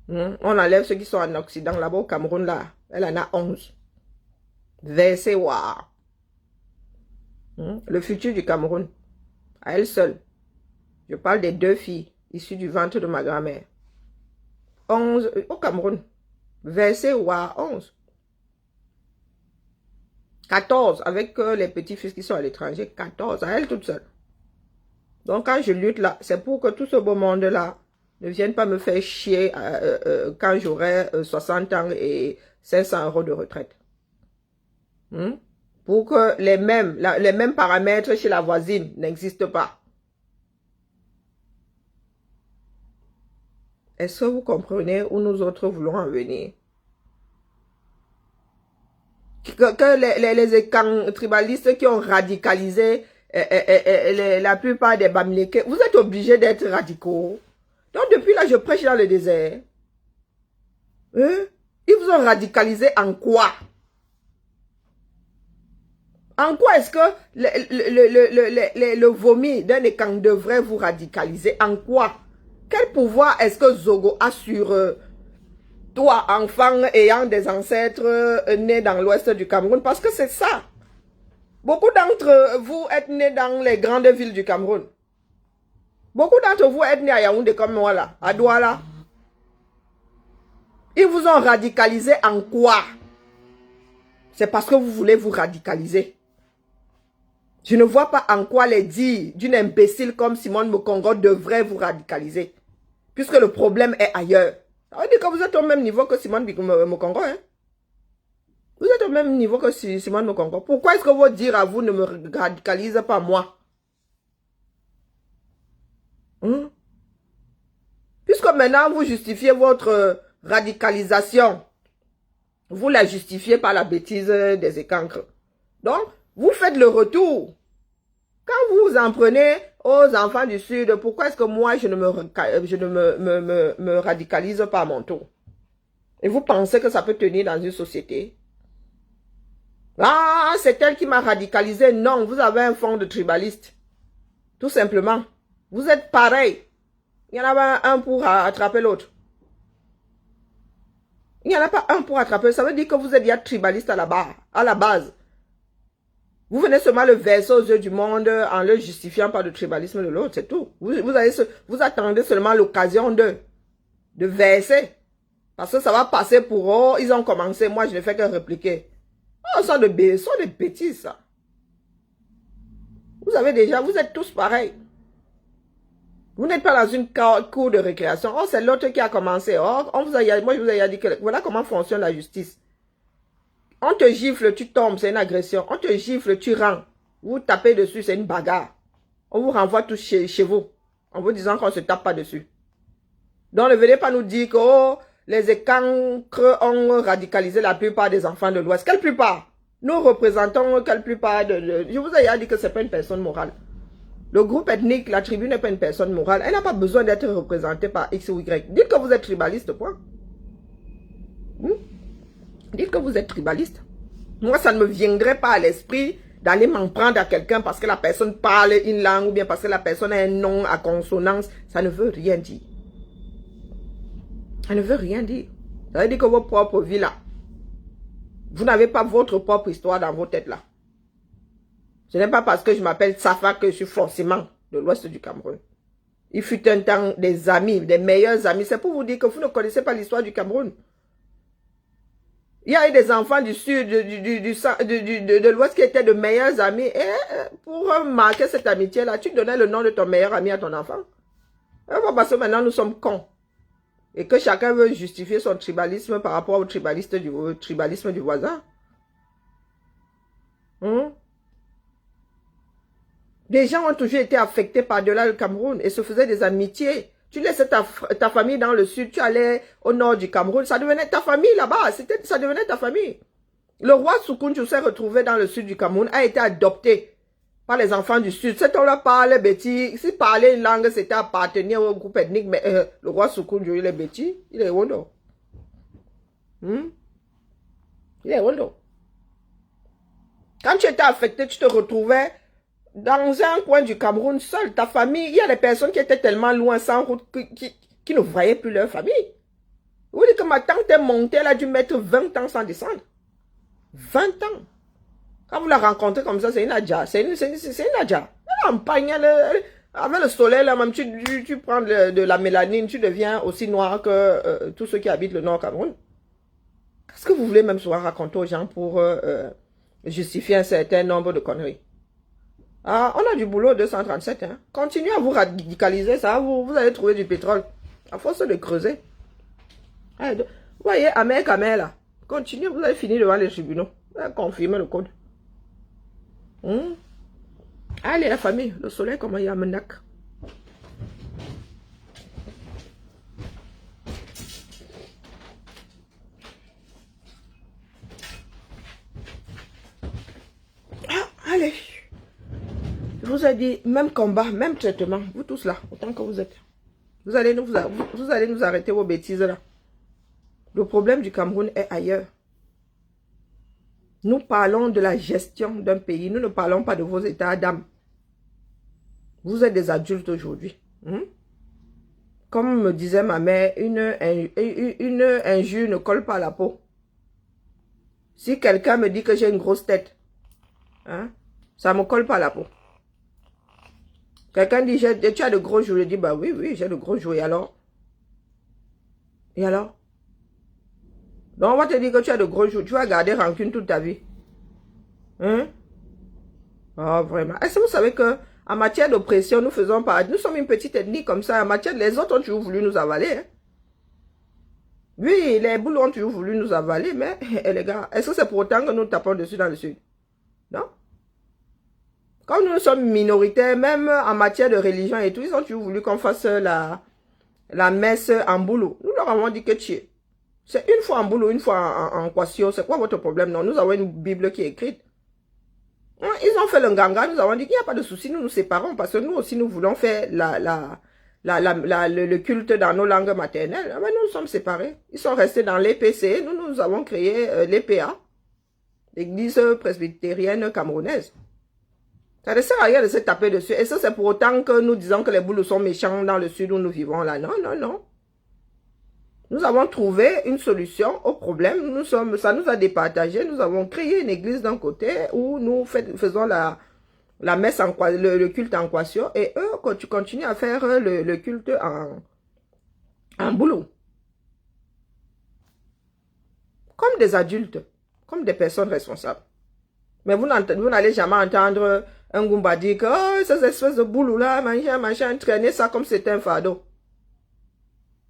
[SPEAKER 1] On enlève ceux qui sont en Occident, là-bas au Cameroun, là. Elle en a 11. Versés, waouh. Le futur du Cameroun. À elle seule. Je parle des 2 filles issues du ventre de ma grand-mère. 11 au Cameroun. Versés, waouh, 11. 14 avec les petits-fils qui sont à l'étranger. 14 à elle toute seule. Donc quand je lutte là, c'est pour que tout ce beau monde-là ne vienne pas me faire chier quand j'aurai 60 ans et 500 € de retraite. Pour que les mêmes paramètres chez la voisine n'existent pas. Est-ce que vous comprenez où nous autres voulons en venir? Que les écans tribalistes qui ont radicalisé la plupart des Bamileke, vous êtes obligés d'être radicaux. Donc depuis là, je prêche dans le désert. Ils vous ont radicalisé en quoi? En quoi est-ce que le vomi d'un écang devrait vous radicaliser? En quoi? Quel pouvoir est-ce que Zogo a sur toi, enfant ayant des ancêtres nés dans l'ouest du Cameroun? Parce que c'est ça. Beaucoup d'entre vous êtes nés dans les grandes villes du Cameroun. Beaucoup d'entre vous êtes nés à Yaoundé comme moi là, à Douala. Ils vous ont radicalisé en quoi? C'est parce que vous voulez vous radicaliser. Je ne vois pas en quoi les dires d'une imbécile comme Simone Mokongo devraient vous radicaliser. Puisque le problème est ailleurs. Ça veut dire que vous êtes au même niveau que Simone Mokongo. Hein? Vous êtes au même niveau que Simone Mokongo. Pourquoi est-ce que vos dires à vous ne me radicalisent pas moi? Puisque maintenant vous justifiez votre radicalisation. Vous la justifiez par la bêtise des écancres. Donc, vous faites le retour. Quand vous en prenez aux enfants du Sud, pourquoi est-ce que moi, je ne me radicalise pas à mon tour? Et vous pensez que ça peut tenir dans une société? Ah, c'est elle qui m'a radicalisé. Non, vous avez un fond de tribaliste. Tout simplement. Vous êtes pareil. Il y en a pas un pour attraper l'autre. Il n'y en a pas un pour attraper. Ça veut dire que vous êtes déjà tribaliste à la base. Vous venez seulement le verser aux yeux du monde en le justifiant par le tribalisme de l'autre, c'est tout. Vous attendez seulement l'occasion de verser. Parce que ça va passer pour eux. Ils ont commencé, moi je ne fais que répliquer. Oh, ce sont des bêtises, ça. Vous êtes tous pareils. Vous n'êtes pas dans une cour de récréation. Oh, c'est l'autre qui a commencé. Oh, moi je vous ai dit que voilà comment fonctionne la justice. On te gifle, tu tombes, c'est une agression. On te gifle, tu rends. Vous tapez dessus, c'est une bagarre. On vous renvoie tous chez vous. En vous disant qu'on ne se tape pas dessus. Donc ne venez pas nous dire que oh, les écancres ont radicalisé la plupart des enfants de l'Ouest. Quelle plupart? Nous représentons quelle plupart je vous ai dit que ce n'est pas une personne morale. Le groupe ethnique, la tribu n'est pas une personne morale. Elle n'a pas besoin d'être représentée par X ou Y. Dites que vous êtes tribaliste, point. Dites que vous êtes tribaliste. Moi, ça ne me viendrait pas à l'esprit d'aller m'en prendre à quelqu'un parce que la personne parle une langue ou bien parce que la personne a un nom à consonance. Ça ne veut rien dire. Ça ne veut rien dire. Ça veut dire que vos propres vies là, vous n'avez pas votre propre histoire dans vos têtes là. Ce n'est pas parce que je m'appelle Safa que je suis forcément de l'ouest du Cameroun. Il fut un temps des amis, des meilleurs amis. C'est pour vous dire que vous ne connaissez pas l'histoire du Cameroun. Il y a eu des enfants du sud, de l'ouest qui étaient de meilleurs amis. Et pour marquer cette amitié-là, tu donnais le nom de ton meilleur ami à ton enfant. Parce que maintenant nous sommes cons. Et que chacun veut justifier son tribalisme par rapport au tribalisme du voisin. Des gens ont toujours été affectés par-delà le Cameroun et se faisaient des amitiés. Tu laissais ta famille dans le sud, tu allais au nord du Cameroun, ça devenait ta famille là-bas, ça devenait ta famille. Le roi Soukounjou s'est retrouvé dans le sud du Cameroun, a été adopté par les enfants du sud. Cet homme-là parle bêtis, si parler une langue, c'était appartenir au groupe ethnique, mais le roi Soukounjou, il est bêtis, il est Wondo. Il est Waldo. Quand tu étais affecté, tu te retrouvais dans un coin du Cameroun seul. Ta famille, il y a des personnes qui étaient tellement loin sans route qui ne voyaient plus leur famille. Vous dites que ma tante est montée, elle a dû mettre 20 ans sans descendre. 20 ans. Quand vous la rencontrez comme ça, c'est une Adja. C'est une Adja. Elle empagne, avec le soleil, là, même tu prends de la mélanine, tu deviens aussi noir que tous ceux qui habitent le Nord Cameroun. Qu'est-ce que vous voulez même souvent raconter aux gens pour justifier un certain nombre de conneries? Ah, on a du boulot 237. Hein. Continuez à vous radicaliser, ça, vous allez trouver du pétrole. À force de creuser. Vous voyez, Amer Kamer, là. Continuez, vous allez finir devant les tribunaux. Vous allez confirmer le code. Allez, la famille, le soleil, comment il y a Menak. Allez. Je vous ai dit, même combat, même traitement. Vous tous là, autant que vous êtes. Vous allez nous arrêter vos bêtises là. Le problème du Cameroun est ailleurs. Nous parlons de la gestion d'un pays. Nous ne parlons pas de vos états d'âme. Vous êtes des adultes aujourd'hui. Comme me disait ma mère, une injure ne colle pas à la peau. Si quelqu'un me dit que j'ai une grosse tête, ça ne me colle pas à la peau. Quelqu'un dit, tu as de gros joues. Je dis, bah oui, j'ai de gros joues. Et alors? Et alors? Donc, on va te dire que tu as de gros joues. Tu vas garder rancune toute ta vie. Oh, vraiment. Est-ce que vous savez que en matière d'oppression, nous faisons pas. Nous sommes une petite ethnie comme ça. En matière, les autres ont toujours voulu nous avaler. Oui, les boules ont toujours voulu nous avaler. Mais, les gars, est-ce que c'est pour autant que nous tapons dessus dans le sud? Non? Comme nous sommes minoritaires, même en matière de religion et tout, ils ont toujours voulu qu'on fasse la messe en boulot. Nous leur avons dit que tu es. C'est une fois en boulot, une fois en quasio. C'est quoi votre problème? Non, nous avons une Bible qui est écrite. Ils ont fait le nganga, nous avons dit qu'il n'y a pas de souci, nous nous séparons parce que nous aussi nous voulons faire le culte dans nos langues maternelles. Mais nous sommes séparés. Ils sont restés dans l'EPC, nous avons créé l'EPA, l'église presbytérienne camerounaise. Ça ne sert à rien de se taper dessus. Et ça, c'est pour autant que nous disons que les boules sont méchants dans le sud où nous vivons là. Non, non, non. Nous avons trouvé une solution au problème. Ça nous a départagé. Nous avons créé une église d'un côté où nous faisons la messe, le culte en quasio. Et eux, tu continues à faire le culte en boulot. Comme des adultes. Comme des personnes responsables. Mais vous n'allez jamais entendre un Goumba dire que oh, ces espèces de boulot là, machin, traîner ça comme c'était un fardeau.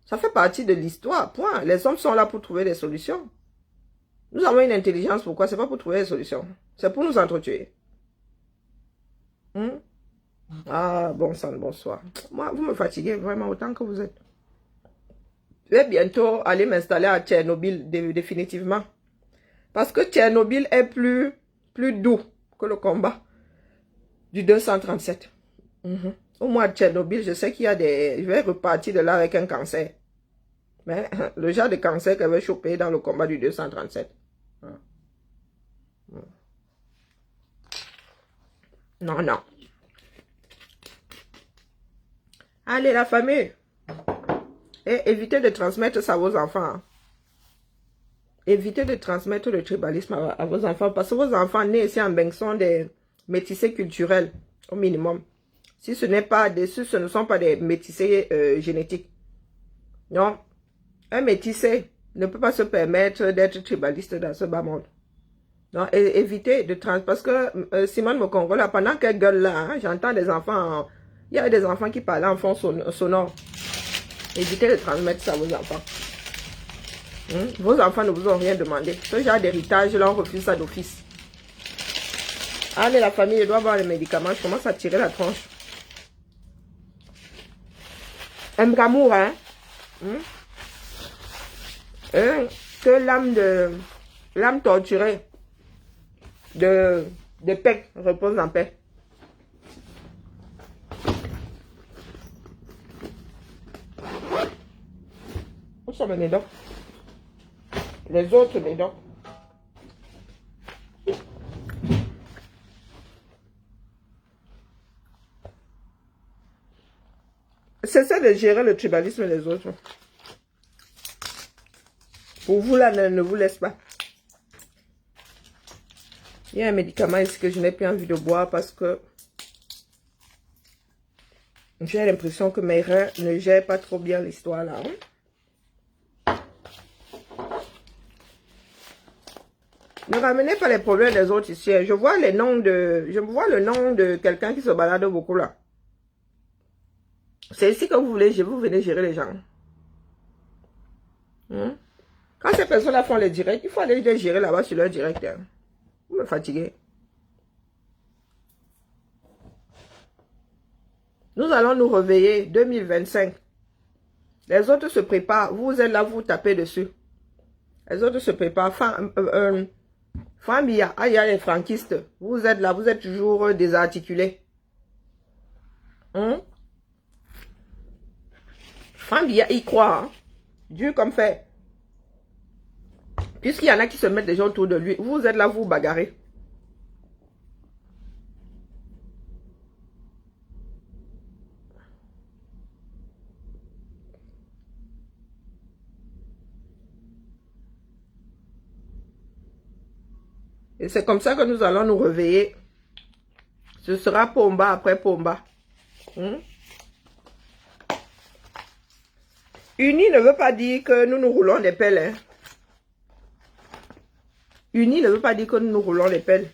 [SPEAKER 1] Ça fait partie de l'histoire, point. Les hommes sont là pour trouver des solutions. Nous avons une intelligence, pourquoi? C'est pas pour trouver des solutions. C'est pour nous entretuer. Ah, bon sang, bonsoir. Moi, vous me fatiguez vraiment autant que vous êtes. Je vais bientôt aller m'installer à Tchernobyl, définitivement. Parce que Tchernobyl est plus doux que le combat du 237. Au mois de Tchernobyl, je sais qu'il y a des... Je vais repartir de là avec un cancer. Mais le genre de cancer qu'elle va choper dans le combat du 237. Non, non. Allez, la famille. Et évitez de transmettre ça à vos enfants. Évitez de transmettre le tribalisme à vos enfants. Parce que vos enfants nés ici en Beng sont des métissés culturels, au minimum. Si ce ne sont pas des métissés génétiques. Non. Un métissé ne peut pas se permettre d'être tribaliste dans ce bas monde. Non, évitez de parce que Simone Mokongo, là, pendant qu'elle gueule là, hein, j'entends des enfants, il y a des enfants qui parlent en fond sonore. Évitez de transmettre ça à vos enfants. Vos enfants ne vous ont rien demandé. Ce genre d'héritage, là, on refuse ça d'office. Allez, la famille, je dois avoir les médicaments. Je commence à tirer la tronche. Un bramour, hein? Que l'âme torturée de paix repose en paix. Où sont mes dents? Les autres, les dents. Cessez de gérer le tribalisme des autres. Pour vous, là, ne vous laisse pas. Il y a un médicament ici que je n'ai plus envie de boire parce que j'ai l'impression que mes reins ne gèrent pas trop bien l'histoire là. Ne ramenez pas les problèmes des autres ici. Je vois les noms de... Je vois le nom de quelqu'un qui se balade beaucoup là. C'est ici que vous voulez, vous venez gérer les gens. Quand ces personnes-là font les directs, il faut aller les gérer là-bas sur leur direct. Vous me fatiguez. Nous allons nous réveiller 2025. Les autres se préparent. Vous êtes là, vous tapez dessus. Les autres se préparent. Famille, il y a les franquistes. Vous êtes là, vous êtes toujours désarticulés. Famille, il croit. Hein? Dieu comme fait. Puisqu'il y en a qui se mettent déjà autour de lui. Vous êtes là, vous bagarrez. Et c'est comme ça que nous allons nous réveiller. Ce sera Pomba après Pomba. Uni ne veut pas dire que nous nous roulons des pelles. Hein. Uni ne veut pas dire que nous nous roulons des pelles.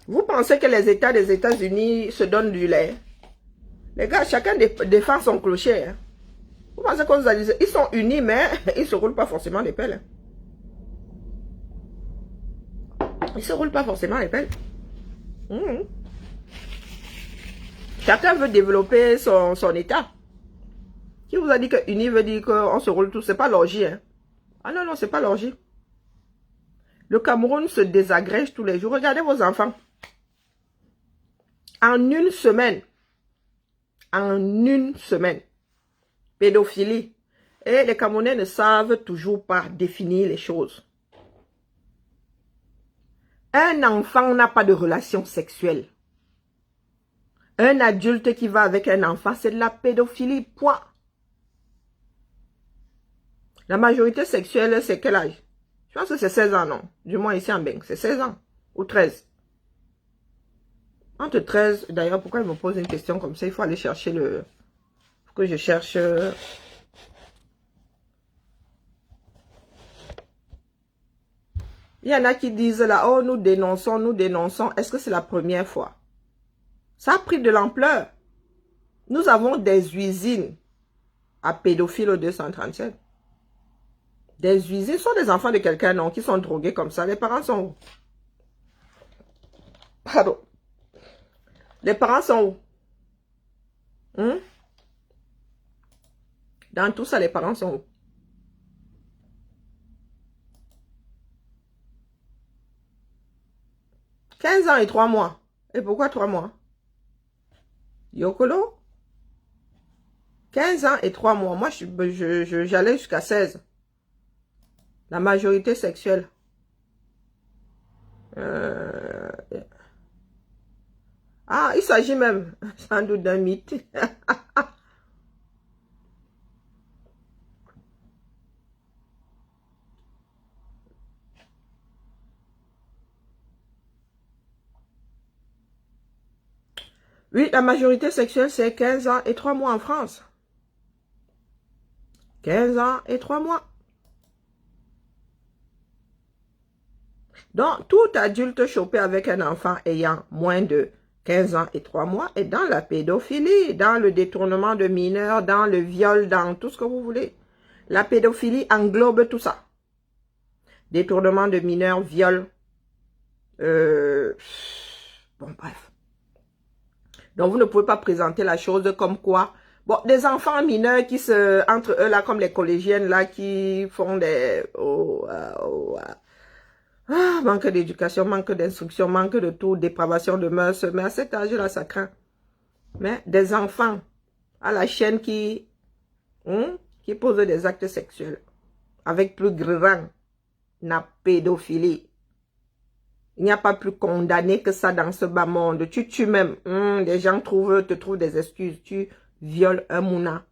[SPEAKER 1] Vous pensez que les États des États-Unis se donnent du lait? Les gars, chacun défend son clocher. Hein. Vous pensez qu'on nous a dit, ils sont unis, mais ils ne se roulent pas forcément les pelles. Hein. Ils ne se roulent pas forcément les pelles. Chacun veut développer son État. Qui vous a dit que uni veut dire qu'on se roule tous? C'est pas l'orgie. Hein? Ah non, non, c'est pas l'orgie. Le Cameroun se désagrège tous les jours. Regardez vos enfants. En une semaine, pédophilie. Et les Camerounais ne savent toujours pas définir les choses. Un enfant n'a pas de relation sexuelle. Un adulte qui va avec un enfant, c'est de la pédophilie, point. La majorité sexuelle, c'est quel âge? Je pense que c'est 16 ans, non? Du moins ici en Beng, c'est 16 ans ou 13. Entre 13, d'ailleurs, pourquoi il me pose une question comme ça? Il faut aller chercher le... Faut que je cherche... Il y en a qui disent là, oh, nous dénonçons, nous dénonçons. Est-ce que c'est la première fois? Ça a pris de l'ampleur. Nous avons des usines à pédophiles au 237. Des usines sont des enfants de quelqu'un, non, qui sont drogués comme ça. Les parents sont où? Pardon. Les parents sont où? Dans tout ça, les parents sont où? « 15 ans et 3 mois. Et pourquoi 3 mois? Yokolo? 15 ans et 3 mois. Moi, j'allais jusqu'à 16. La majorité sexuelle. Ah, il s'agit même, sans doute, d'un mythe. Oui, la majorité sexuelle, c'est 15 ans et 3 mois en France. 15 ans et 3 mois. Donc, tout adulte chopé avec un enfant ayant moins de 15 ans et 3 mois est dans la pédophilie, dans le détournement de mineurs, dans le viol, dans tout ce que vous voulez. La pédophilie englobe tout ça. Détournement de mineurs, viol. Bon, bref. Donc, vous ne pouvez pas présenter la chose comme quoi... Bon, des enfants mineurs qui se... Entre eux, là, comme les collégiennes, là, qui font des... manque d'éducation, manque d'instruction, manque de tout, dépravation de mœurs. Mais à cet âge-là, ça craint. Mais des enfants à la chaîne qui posent des actes sexuels. avec plus grand, la pédophilie. Il n'y a pas plus condamné que ça dans ce bas monde. Tu tues même. Les gens te trouvent des excuses. Tu violes un mouna.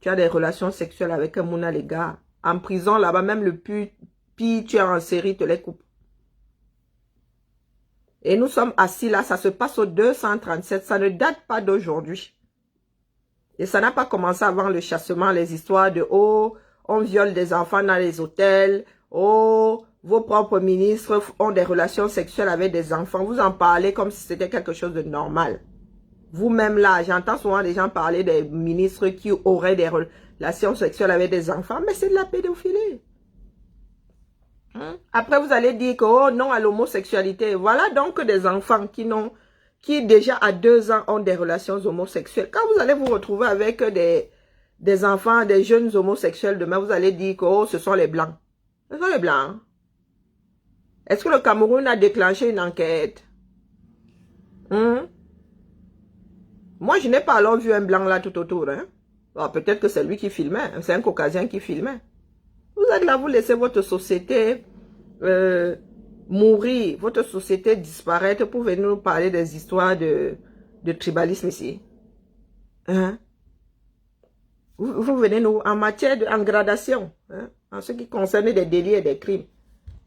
[SPEAKER 1] Tu as des relations sexuelles avec un mouna, les gars. En prison, là-bas, même le plus tueur en série te les coupe. Et nous sommes assis là, ça se passe au 237. Ça ne date pas d'aujourd'hui. Et ça n'a pas commencé avant le chassement, les histoires de « Oh, on viole des enfants dans les hôtels. Oh, vos propres ministres ont des relations sexuelles avec des enfants. » Vous en parlez comme si c'était quelque chose de normal. Vous-même là, j'entends souvent des gens parler des ministres qui auraient des relations sexuelles avec des enfants. Mais c'est de la pédophilie. Après, vous allez dire que oh non à l'homosexualité. Voilà donc des enfants qui déjà à 2 ans ont des relations homosexuelles. Quand vous allez vous retrouver avec des enfants, des jeunes homosexuels demain, vous allez dire que oh, ce sont les blancs. Ce sont les blancs. Est-ce que le Cameroun a déclenché une enquête? Moi, je n'ai pas alors vu un blanc là tout autour. Hein? Oh, peut-être que c'est lui qui filmait. C'est un Caucasien qui filmait. Vous êtes là, vous laissez votre société mourir, votre société disparaître pour venir nous parler des histoires de tribalisme ici. Hein? Vous venez nous, en matière en gradation, hein, en ce qui concerne des délits et des crimes.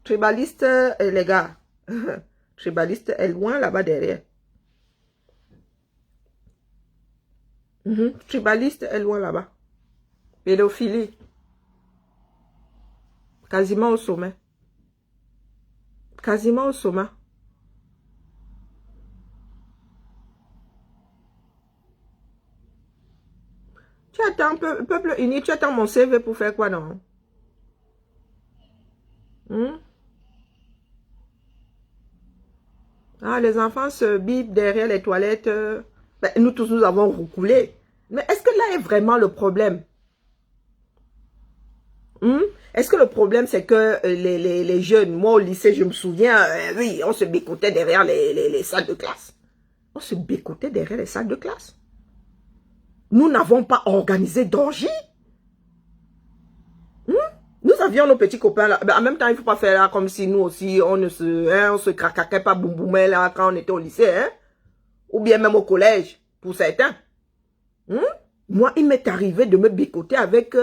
[SPEAKER 1] Tribaliste, les gars, tribaliste est loin là-bas derrière. Tribaliste est loin là-bas. Pédophilie. Quasiment au sommet. Quasiment au sommet. Tu attends, peuple uni, tu attends mon CV pour faire quoi, non? Ah, les enfants se bipent derrière les toilettes. Ben, nous tous, nous avons reculé. Mais est-ce que là est vraiment le problème? Est-ce que le problème, c'est que les jeunes, moi au lycée, je me souviens, oui, on se bécotait derrière les salles de classe. On se bécotait derrière les salles de classe. Nous n'avons pas organisé d'orgie. Nous avions nos petits copains là. Ben, en même temps, il ne faut pas faire là comme si nous aussi, on se craquait pas boum boum là quand on était au lycée. Hein? Ou bien même au collège, pour certains. Moi, il m'est arrivé de me bécoter avec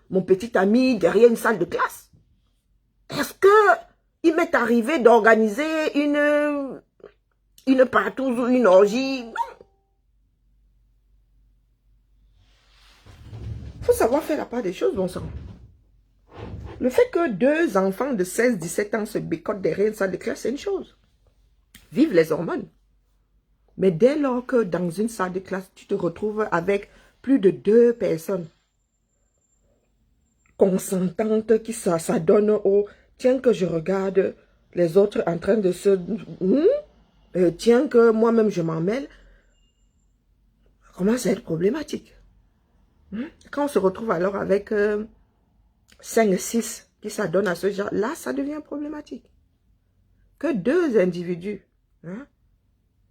[SPEAKER 1] mon petit ami derrière une salle de classe. Est-ce que il m'est arrivé d'organiser une partouze ou une orgie? Non. Il faut savoir faire la part des choses, bon sang. Le fait que 2 enfants de 16-17 ans se bécotent derrière une salle de classe, c'est une chose. Vive les hormones. Mais dès lors que dans une salle de classe, tu te retrouves avec plus de 2 personnes consentantes qui s'adonnent au « tiens que je regarde les autres en train de se... tiens que moi-même je m'en mêle », commence à être problématique. Quand on se retrouve alors avec 5-6 qui s'adonnent à ce genre, là ça devient problématique. Que 2 individus,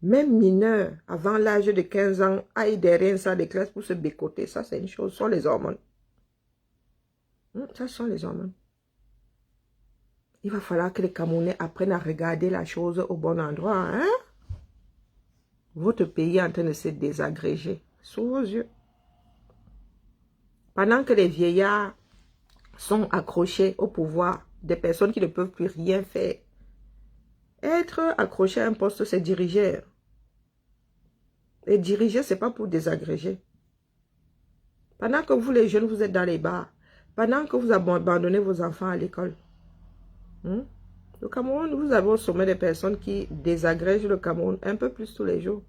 [SPEAKER 1] même mineurs, avant l'âge de 15 ans, aillent derrière une salle de classe pour se bécoter, ça c'est une chose, ce sont les hormones. Ça sont les hormones. Il va falloir que les Camerounais apprennent à regarder la chose au bon endroit. Hein? Votre pays est en train de se désagréger sous vos yeux. Pendant que les vieillards sont accrochés au pouvoir, des personnes qui ne peuvent plus rien faire. Être accroché à un poste, c'est diriger. Et diriger, ce n'est pas pour désagréger. Pendant que vous, les jeunes, vous êtes dans les bars, pendant que vous abandonnez vos enfants à l'école, le Cameroun, vous avez au sommet des personnes qui désagrègent le Cameroun un peu plus tous les jours.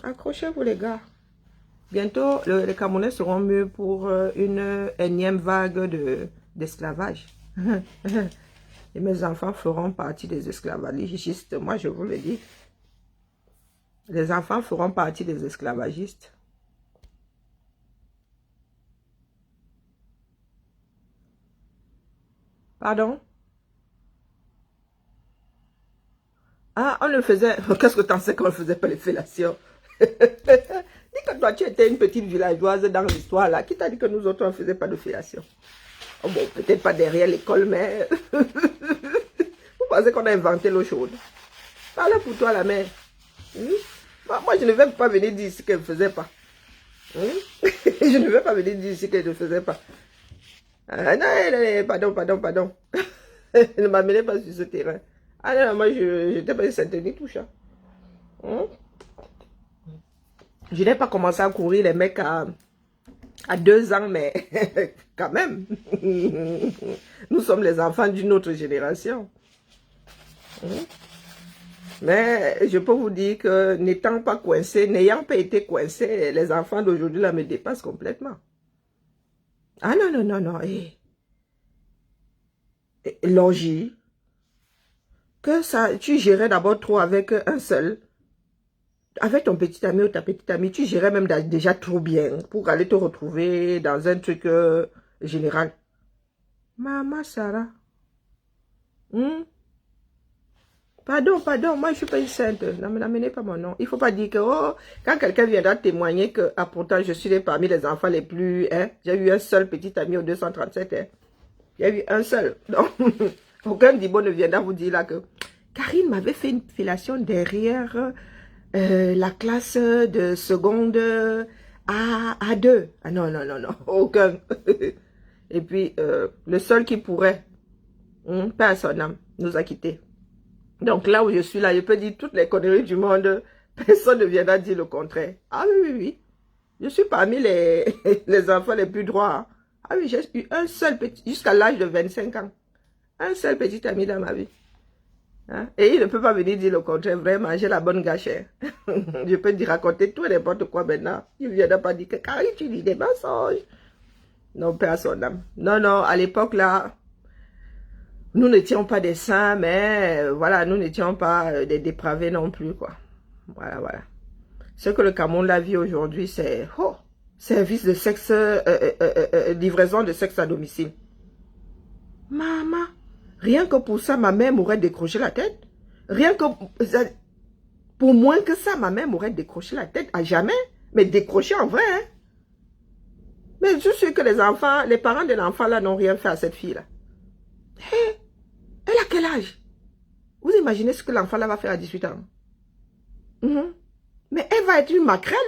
[SPEAKER 1] Accrochez-vous les gars. Bientôt, les Camerounais seront mieux pour une énième vague d'esclavage. Et mes enfants feront partie des esclavagistes. Moi, je vous le dis. Les enfants feront partie des esclavagistes. Pardon? Ah, on le faisait. Qu'est-ce que tu en sais qu'on ne faisait pas les fellations? Dis que toi, tu étais une petite villageoise dans l'histoire là. Qui t'a dit que nous autres, on ne faisait pas de fellation? Oh, bon, peut-être pas derrière l'école, mais... Vous pensez qu'on a inventé l'eau chaude? Parle pour toi, la mère. Moi, je ne vais pas venir dire ici qu'elle ne faisait pas. Je ne vais pas venir dire ici qu'elle ne faisait pas. Non, pardon. Ne m'amenez pas sur ce terrain. Ah non, moi, je n'étais pas Saint-Denis touche. Je n'ai pas commencé à courir les mecs à 2 ans, mais quand même. Nous sommes les enfants d'une autre génération. Mais je peux vous dire que n'étant pas coincé, n'ayant pas été coincé, les enfants d'aujourd'hui là me dépassent complètement. Ah non. Logis. Que ça, tu gérais d'abord trop avec un seul. Avec ton petit ami ou ta petite amie, tu gérais même déjà trop bien pour aller te retrouver dans un truc général. Maman Sarah. Pardon, moi je suis pas une sainte, n'amenez pas mon nom. Il faut pas dire que, oh, quand quelqu'un viendra témoigner que, ah pourtant je suis parmi les enfants les plus, j'ai eu un seul petit ami au 237, j'ai eu un seul. Donc, aucun Dibo ne viendra vous dire là que, Karine m'avait fait une fellation derrière la classe de seconde à 2. Ah non, aucun. Et puis, le seul qui pourrait, pas à son âme, nous a quittés. Donc là où je suis là, je peux dire toutes les conneries du monde. Personne ne viendra dire le contraire. Ah oui. Je suis parmi les enfants les plus droits. Hein. Ah oui, j'ai eu un seul petit, jusqu'à l'âge de 25 ans. Un seul petit ami dans ma vie. Hein? Et il ne peut pas venir dire le contraire. Vraiment, j'ai la bonne gâchette. Je peux dire raconter tout et n'importe quoi maintenant. Il ne viendra pas dire que Karine, tu dis des mensonges. Non, père son âme. Non, à l'époque là, nous n'étions pas des saints, mais voilà, nous n'étions pas des dépravés non plus, quoi. Voilà. Ce que le Cameroun la vie aujourd'hui, c'est service de sexe, livraison de sexe à domicile. Maman, rien que pour ça, ma mère m'aurait décroché la tête. Rien que pour moins que ça, ma mère m'aurait décroché la tête à jamais. Mais décroché en vrai, hein. Mais je suis que les parents de l'enfant là n'ont rien fait à cette fille là. Hey, elle a quel âge? Vous imaginez ce que l'enfant là va faire à 18 ans? Mais elle va être une maquerelle.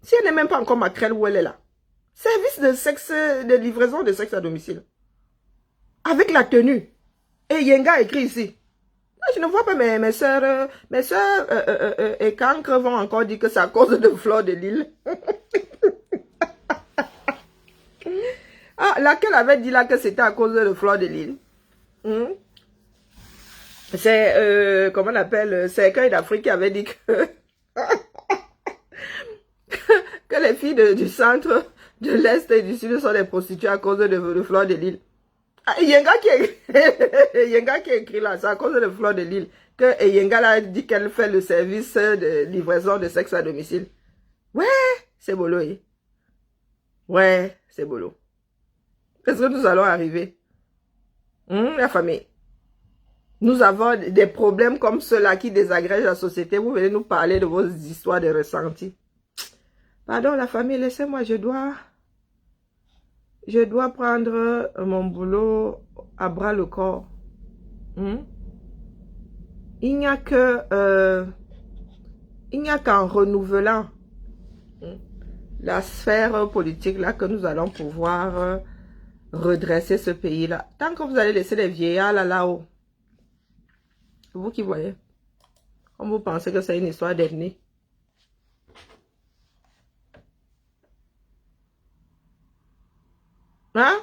[SPEAKER 1] Si elle n'est même pas encore maquerelle, où elle est là? Service de sexe, de livraison de sexe à domicile. Avec la tenue. Et Yenga écrit ici. Je ne vois pas mes soeurs et Cancre vont encore dire que c'est à cause de Fleur de Lille. Ah, laquelle avait dit là que c'était à cause de Fleur de Lille? C'est, comment on appelle, c'est Écueil d'Afrique qui avait dit que, que les filles du centre, de l'Est et du Sud sont des prostituées à cause de Fleur de Lille. Ah, Yenga qui a écrit là, c'est à cause de Fleur de Lille que Yenga a dit qu'elle fait le service de livraison de sexe à domicile. Ouais, c'est bolo. Ouais, c'est bolo. Est-ce que nous allons arriver? La famille. Nous avons des problèmes comme ceux-là qui désagrègent la société. Vous venez nous parler de vos histoires de ressentis. Pardon, la famille, laissez-moi, je dois prendre mon boulot à bras le corps. Il n'y a qu'en renouvelant la sphère politique là que nous allons pouvoir redresser ce pays-là. Tant que vous allez laisser les vieillards là-haut, vous qui voyez, comme vous pensez que c'est une histoire d'ethnie. Hein?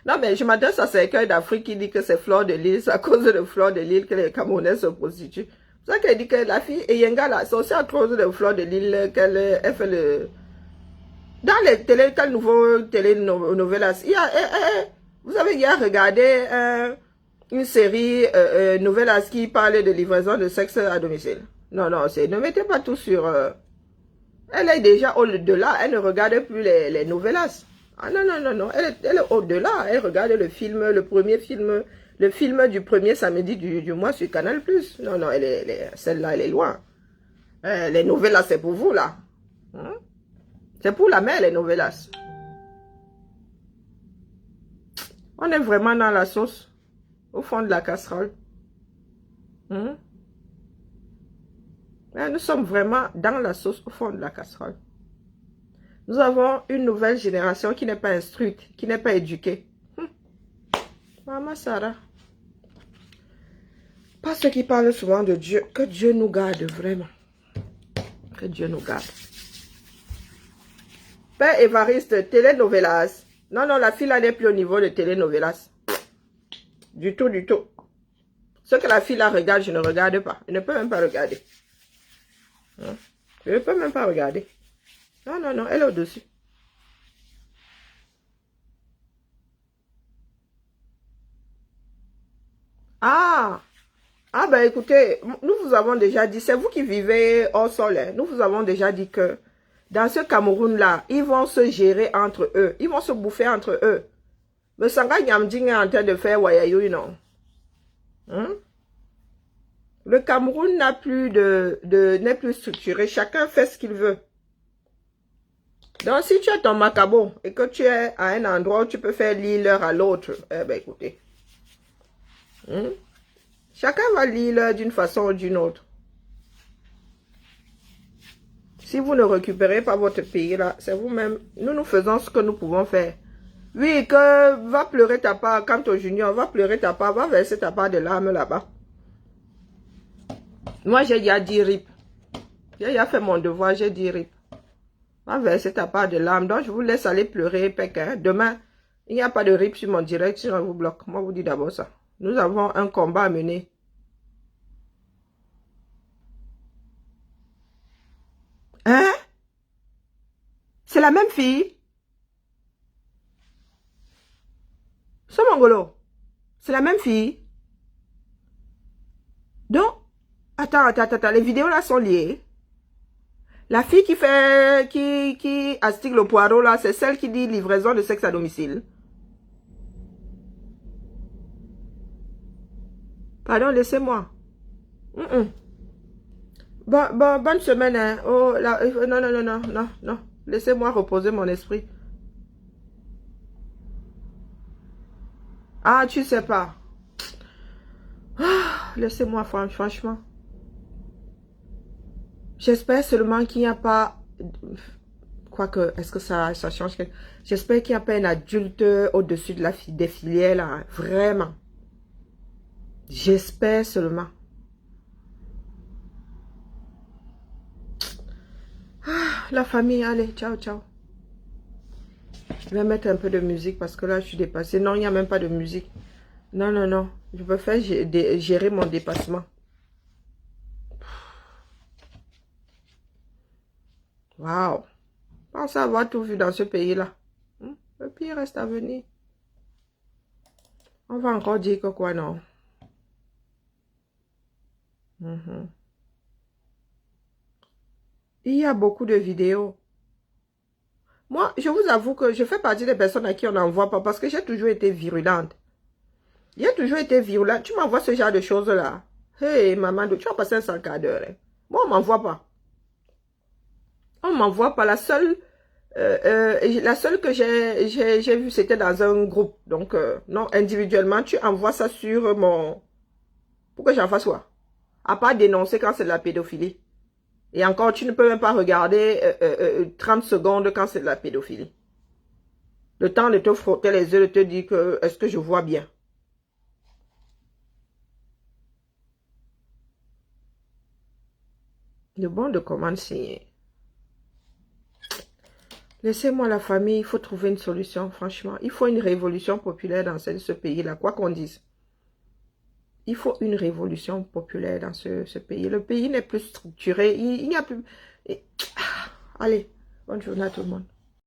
[SPEAKER 1] Non, mais je m'adresse à ces Écueil d'Afrique qui dit que c'est Fleur de Lille, c'est à cause de Fleur de Lille que les Camerounais se prostituent. C'est ça qu'elle dit que la fille Yenga là, c'est aussi à cause de Fleur de Lille qu'elle fait le... Dans les télé, quel nouveau télénovelas, vous avez hier regardé une série novelas qui parlait de livraison de sexe à domicile. Non, ne mettez pas tout sur... Elle est déjà au-delà, elle ne regarde plus les novelas. Ah non, elle est au-delà, elle regarde le film, le film du premier samedi du mois sur Canal+. Non, celle-là, elle est loin. Les novelas, c'est pour vous, là. C'est pour la mère, les novelas. On est vraiment dans la sauce, au fond de la casserole. Hein? Nous sommes vraiment dans la sauce, au fond de la casserole. Nous avons une nouvelle génération qui n'est pas instruite, qui n'est pas éduquée. Maman Sarah. Parce qu'ils parlent souvent de Dieu. Que Dieu nous garde vraiment. Que Dieu nous garde. Père Évariste, telenovelas. Non, non, la fille là n'est plus au niveau de telenovelas. Du tout, du tout. Ce que la fille là regarde, je ne regarde pas. Je ne peux même pas regarder. Hein? Je ne peux même pas regarder. Non, non, non, elle est au-dessus. Ah! Ah ben écoutez, nous vous avons déjà dit, c'est vous qui vivez au sol, hein, nous vous avons déjà dit que dans ce Cameroun-là, ils vont se gérer entre eux, ils vont se bouffer entre eux. Le Sanga Nyamding est en train de faire Wayayou, non? Hein? Le Cameroun n'a plus n'est plus structuré, chacun fait ce qu'il veut. Donc si tu as ton macabo et que tu es à un endroit où tu peux faire l'île à l'autre, eh ben écoutez. Hein? Chacun va lire d'une façon ou d'une autre. Si vous ne récupérez pas votre pays là, c'est vous-même. Nous faisons ce que nous pouvons faire. Oui, que va pleurer ta part, quant au junior, va pleurer ta part, va verser ta part de larmes là-bas. Moi, j'ai déjà dit RIP. J'ai déjà fait mon devoir, j'ai dit RIP. Va verser ta part de larmes. Donc, je vous laisse aller pleurer, Pékin. Demain, il n'y a pas de RIP sur mon direct, sinon je vous bloque. Moi, je vous dis d'abord ça. Nous avons un combat à mener. Hein? C'est la même fille? C'est Mongolo. C'est la même fille? Donc, attends, les vidéos là sont liées. La fille qui fait, qui astique le poireau là, c'est celle qui dit livraison de sexe à domicile. Pardon, laissez-moi. Bonne semaine, hein. Oh, là, non, non, non, non, non, non. Laissez-moi reposer mon esprit. Ah, tu sais pas. Ah, laissez-moi, franchement. J'espère seulement qu'il n'y a pas... Quoique, est-ce que ça change quelque... J'espère qu'il n'y a pas un adulte au-dessus de des filières, là. Hein. Vraiment. J'espère seulement. Ah, la famille, allez, ciao, ciao. Je vais mettre un peu de musique parce que là, je suis dépassée. Non, il n'y a même pas de musique. Non, non, non. Je peux faire gérer mon dépassement. Waouh. Pensez avoir tout vu dans ce pays-là. Le pire reste à venir. On va encore dire que quoi, non? Il y a beaucoup de vidéos. Moi, je vous avoue que je fais partie des personnes à qui on n'envoie pas parce que j'ai toujours été virulente. J'ai toujours été virulente. Tu m'envoies ce genre de choses-là. Hey, maman, tu vas passer un sale quart d'heure. Hein. Moi, on m'envoie pas. On m'envoie pas. La seule que j'ai vue, c'était dans un groupe. Donc, non, individuellement, tu envoies ça sur mon... Pour que j'en fasse quoi? À part dénoncer quand c'est de la pédophilie. Et encore, tu ne peux même pas regarder 30 secondes quand c'est de la pédophilie. Le temps de te frotter les yeux, de te dire que est-ce que je vois bien? Le bon de commande signé. Laissez-moi la famille, il faut trouver une solution, franchement. Il faut une révolution populaire dans ce pays-là, quoi qu'on dise. Il faut une révolution populaire dans ce pays. Le pays n'est plus structuré, il n'y a plus... Allez, bonne journée à tout le monde.